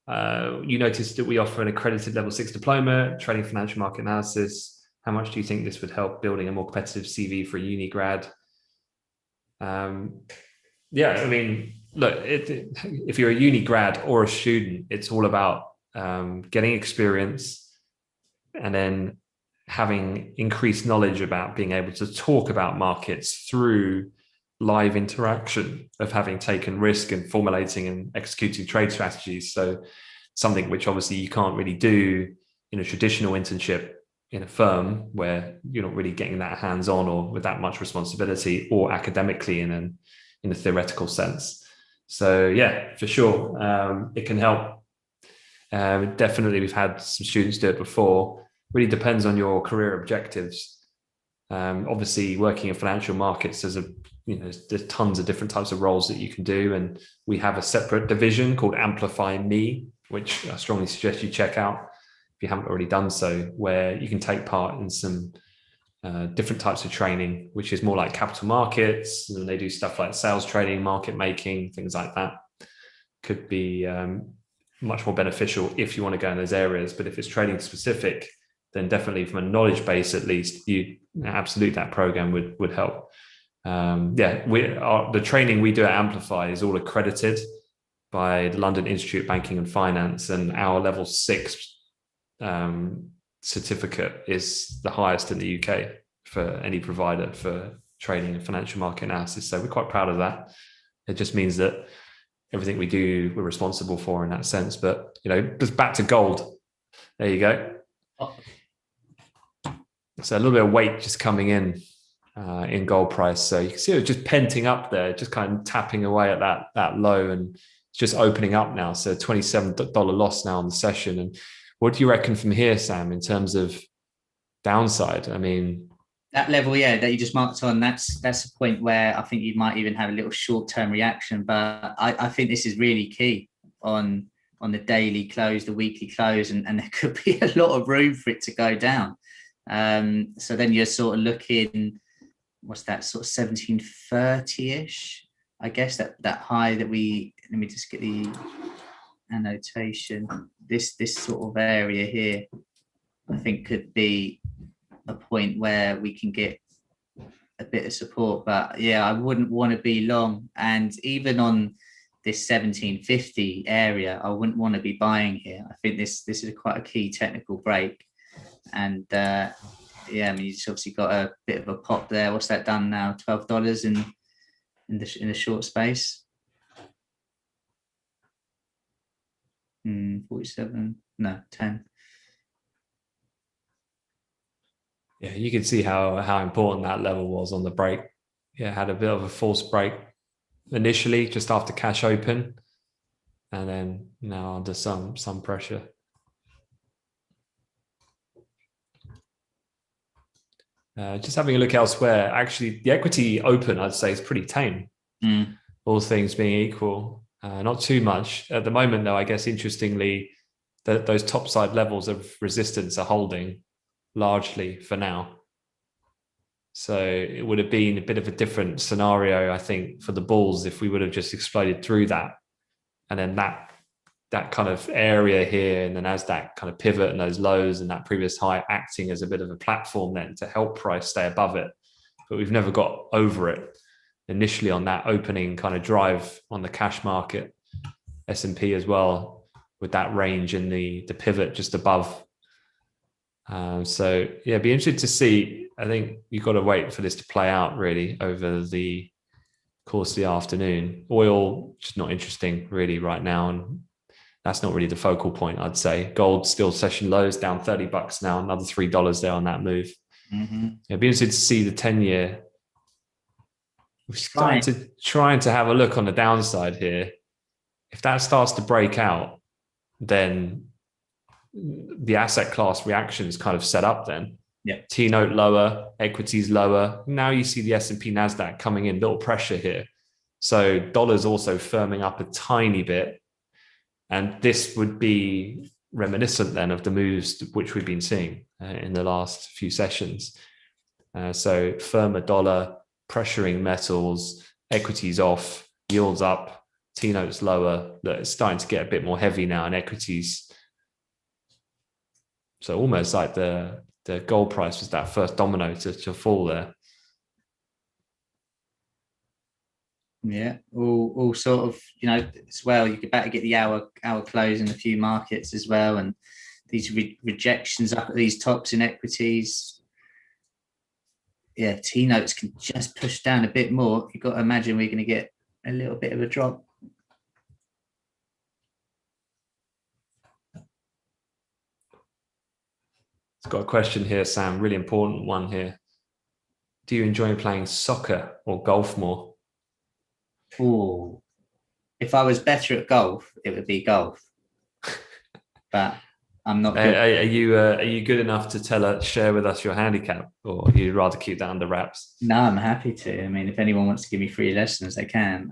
You noticed that we offer an accredited level 6 diploma, trading financial market analysis. How much do you think this would help building a more competitive CV for a uni grad? Look, if you're a uni grad or a student, it's all about getting experience and then having increased knowledge about being able to talk about markets through live interaction of having taken risk and formulating and executing trade strategies. So something which obviously you can't really do in a traditional internship, in a firm where you're not really getting that hands-on or with that much responsibility, or academically in a theoretical sense. So yeah, for sure, it can help. Definitely, we've had some students do it before. Really depends on your career objectives. Obviously, working in financial markets, there's tons of different types of roles that you can do, and we have a separate division called Amplify Me, which I strongly suggest you check out if you haven't already done so, where you can take part in some different types of training, which is more like capital markets, and they do stuff like sales training, market making, things like that. Could be much more beneficial if you want to go in those areas. But if it's trading specific, then definitely from a knowledge base, at least, absolutely that program would help. The training we do at Amplify is all accredited by the London Institute of Banking and Finance, and our level 6 certificate is the highest in the UK for any provider for trading and financial market analysis. So we're quite proud of that. It just means that everything we do, we're responsible for in that sense. But, just back to gold. There you go. So a little bit of weight just coming in gold price. So you can see it just penting up there, just kind of tapping away at that low, and it's just opening up now. So $27 loss now on the session. And what do you reckon from here, Sam, in terms of downside? I mean, that level, that you just marked on, that's a point where I think you might even have a little short-term reaction. But I think this is really key on the daily close, the weekly close, and there could be a lot of room for it to go down. So then you're sort of looking, what's that, sort of 1730-ish, I guess, that high that let me just get the annotation. This sort of area here, I think, could be a point where we can get a bit of support. But yeah, I wouldn't want to be long, and even on this 1750 area, I wouldn't want to be buying here. I think this is quite a key technical break, and I mean, you just obviously got a bit of a pop there. What's that done now? $12 in the short space. 47, no, 10. Yeah, you can see how important that level was on the break. Yeah, had a bit of a false break initially just after cash open, and then now under some pressure. Just having a look elsewhere, actually the equity open, I'd say, is pretty tame, all things being equal. Not too much at the moment, though. I guess interestingly, those top side levels of resistance are holding largely for now. So it would have been a bit of a different scenario, I think, for the bulls if we would have just exploded through that, and then that kind of area here and the Nasdaq kind of pivot and those lows and that previous high acting as a bit of a platform then to help price stay above it. But we've never got over it initially on that opening kind of drive on the cash market, S&P as well, with that range and the pivot just above. So yeah, be interested to see. I think you've got to wait for this to play out really over the course of the afternoon. Oil just not interesting really right now, and that's not really the focal point, I'd say. Gold still session lows, down $30 now, another $3 there on that move. It'd be interested to see the 10-year. We're trying to have a look on the downside here. If that starts to break out, then the asset class reaction is kind of set up then. Yeah. T-note lower, equities lower. Now you see the S&P Nasdaq coming in, little pressure here. So dollars also firming up a tiny bit. And this would be reminiscent then of the moves which we've been seeing in the last few sessions. So firmer dollar, pressuring metals, equities off, yields up, T-notes lower. It's starting to get a bit more heavy now in equities. So almost like the gold price was that first domino to fall there. Yeah, all sort of, as well. You could better get the hour close in a few markets as well, and these rejections up at these tops in equities. Yeah, T-notes can just push down a bit more. You've got to imagine we're going to get a little bit of a drop. It's got a question here, Sam, really important one here. Do you enjoy playing soccer or golf more? Oh, if I was better at golf, it would be golf. But I'm not good. Are you good enough to share with us your handicap, or you'd rather keep that under wraps? No, I'm happy to. I mean, if anyone wants to give me free lessons, they can.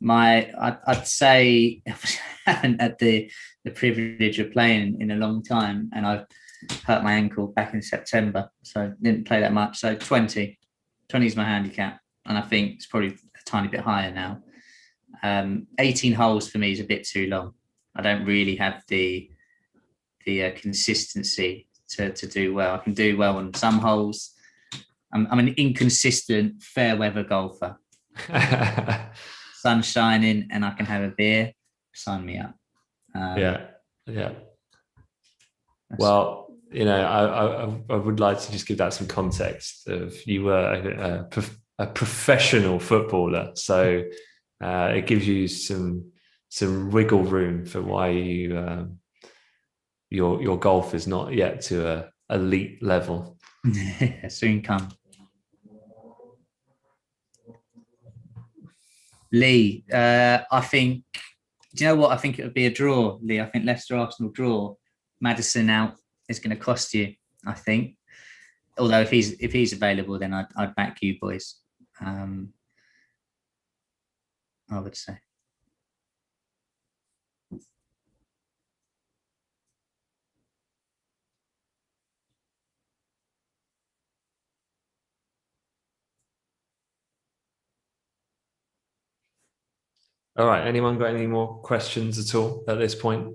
I'd say I haven't had the privilege of playing in a long time, and I hurt my ankle back in September, so didn't play that much. So 20 is my handicap, and I think it's probably a tiny bit higher now. 18 holes for me is a bit too long. I don't really have the consistency to do well. I can do well on some holes. I'm an inconsistent fair weather golfer. Sun shining and I can have a beer. Sign me up. Yeah. Well, I would like to just give that some context. Of you were a professional footballer, so it gives you some wiggle room for why your golf is not yet to a elite level. Soon come. Lee, I think. Do you know what? I think it would be a draw, Lee. I think Leicester Arsenal draw. Maddison out is going to cost you, I think. Although if he's available, then I'd back you boys. I would say. All right. Anyone got any more questions at all at this point?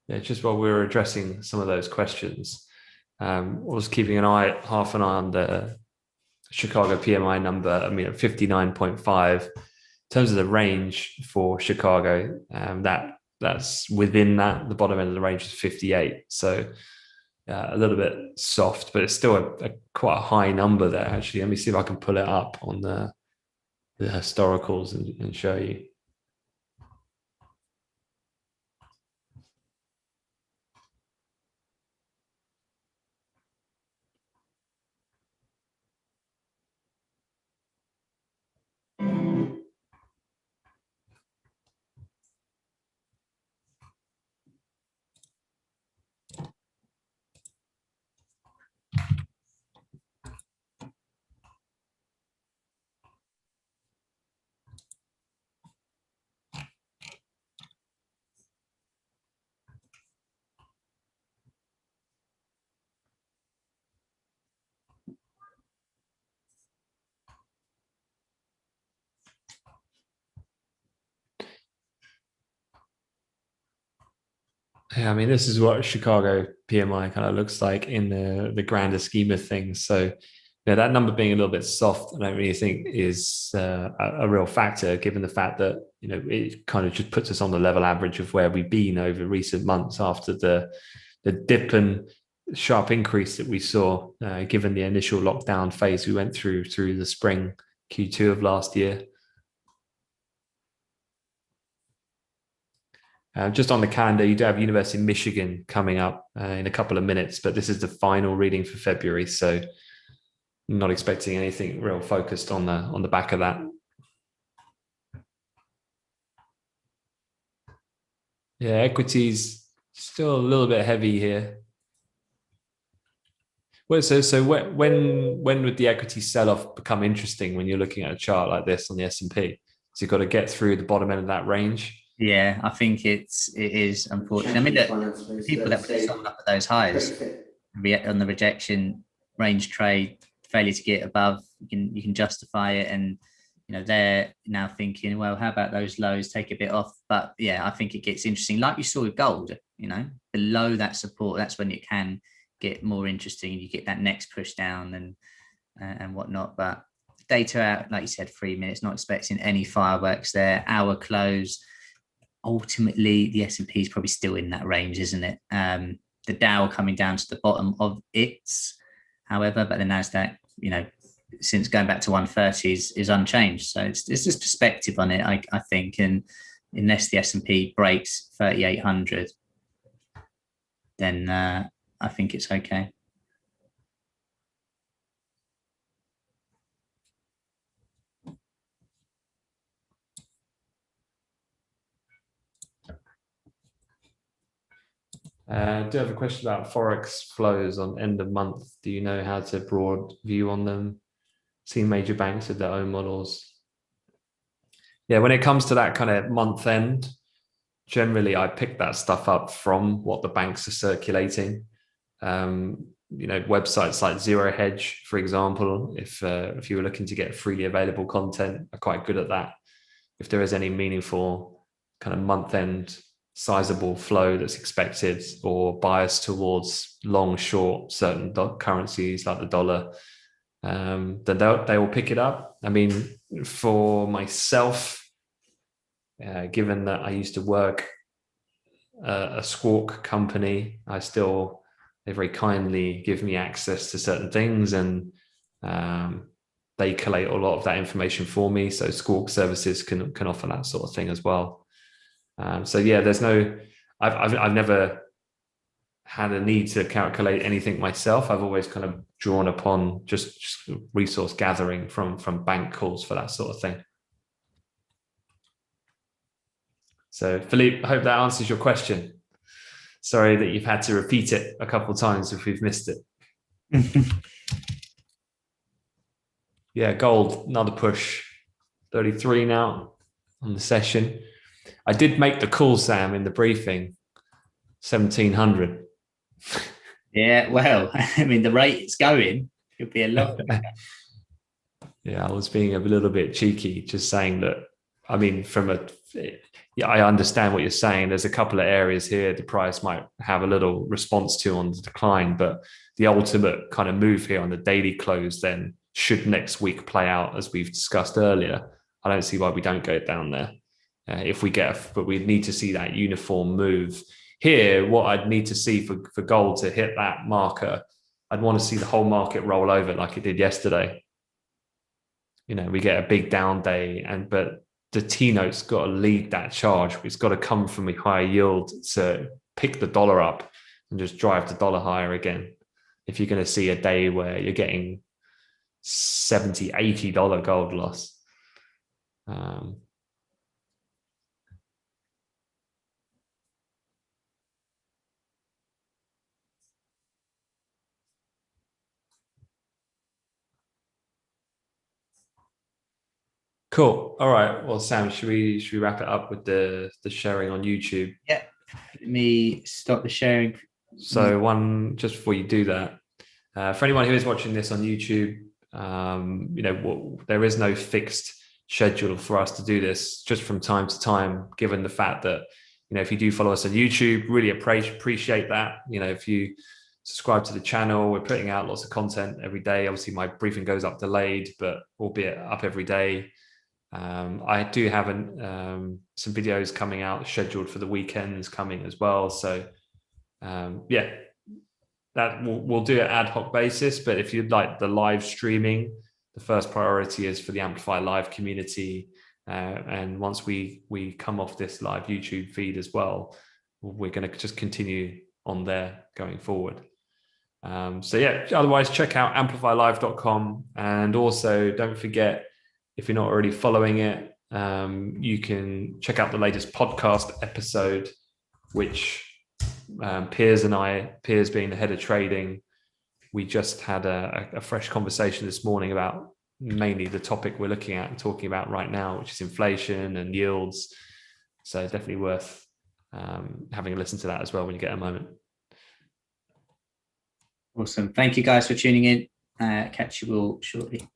Yeah, just while we were addressing some of those questions, I was keeping half an eye on the Chicago PMI number. I mean, at 59.5, in terms of the range for Chicago, that's within that. The bottom end of the range is 58. So a little bit soft, but it's still a quite a high number there, actually. Let me see if I can pull it up on the historicals and show you. Yeah, I mean, this is what Chicago PMI kind of looks like in the grander scheme of things. So, that number being a little bit soft, I don't really think is a real factor, given the fact that it kind of just puts us on the level average of where we've been over recent months after the dip and sharp increase that we saw, given the initial lockdown phase we went through the spring Q2 of last year. Just on the calendar, you do have University of Michigan coming up in a couple of minutes, but this is the final reading for February, so I'm not expecting anything real focused on the back of that. Yeah, equities still a little bit heavy here. Well, so when would the equity sell-off become interesting when you're looking at a chart like this on the S&P? So you've got to get through the bottom end of that range. Yeah, I think it is unfortunate. I mean, the people that sold up at those highs on the rejection range trade, failure to get above, you can justify it, and they're now thinking, well, how about those lows, take a bit off? But yeah, I think it gets interesting, like you saw with gold. Below that support, that's when it can get more interesting. You get that next push down and whatnot. But data out, like you said, 3 minutes, not expecting any fireworks there. Hour close. Ultimately, the S&P is probably still in that range, isn't it? the Dow coming down to the bottom of its, however, but the Nasdaq, since going back to 130 is unchanged. So it's just perspective on it, I think. And unless the S&P breaks 3,800, then I think it's okay. I do have a question about Forex flows on end of month. Do you know how to broad view on them? Seen major banks with their own models. Yeah, when it comes to that kind of month end, generally I pick that stuff up from what the banks are circulating. Websites like Zero Hedge, for example, if you were looking to get freely available content, are quite good at that. If there is any meaningful kind of month end sizable flow that's expected or biased towards long short certain currencies like the dollar, then they will pick it up. I mean, for myself, given that I used to work a Squawk company, they very kindly give me access to certain things, and they collate a lot of that information for me. So Squawk services can offer that sort of thing as well. So yeah, I've never had a need to calculate anything myself. I've always kind of drawn upon just resource gathering from bank calls for that sort of thing. So Philippe, I hope that answers your question. Sorry that you've had to repeat it a couple of times if we've missed it. Yeah, gold, another push. 33 now on the session. I did make the call, Sam, in the briefing, 1,700. Yeah, well, I mean, the rate it's going could be a lot. Yeah, I was being a little bit cheeky, just saying that, I mean, I understand what you're saying. There's a couple of areas here the price might have a little response to on the decline, but the ultimate kind of move here on the daily close then, should next week play out as we've discussed earlier, I don't see why we don't go down there. But we need to see that uniform move. Here, what I'd need to see for gold to hit that marker, I'd want to see the whole market roll over like it did yesterday. We get a big down day, but the T-note's got to lead that charge. It's got to come from a higher yield to pick the dollar up and just drive the dollar higher again. If you're going to see a day where you're getting $70, $80 gold loss. Cool. All right. Well, Sam, should we wrap it up with the sharing on YouTube? Yeah. Let me stop the sharing. So just before you do that, for anyone who is watching this on YouTube, there is no fixed schedule for us to do this, just from time to time, given the fact that, if you do follow us on YouTube, really appreciate that. If you subscribe to the channel, we're putting out lots of content every day. Obviously my briefing goes up delayed, but albeit up every day. I do have some videos coming out scheduled for the weekends coming as well. So that we'll do it ad hoc basis. But if you'd like the live streaming, the first priority is for the Amplify Live community. And once we come off this live YouTube feed as well, we're going to just continue on there going forward. Otherwise check out amplifylive.com, and also don't forget, if you're not already following it, you can check out the latest podcast episode, which Piers being the head of trading, we just had a fresh conversation this morning about mainly the topic we're looking at and talking about right now, which is inflation and yields. So definitely worth having a listen to that as well when you get a moment. Awesome. Thank you guys for tuning in. Catch you all shortly.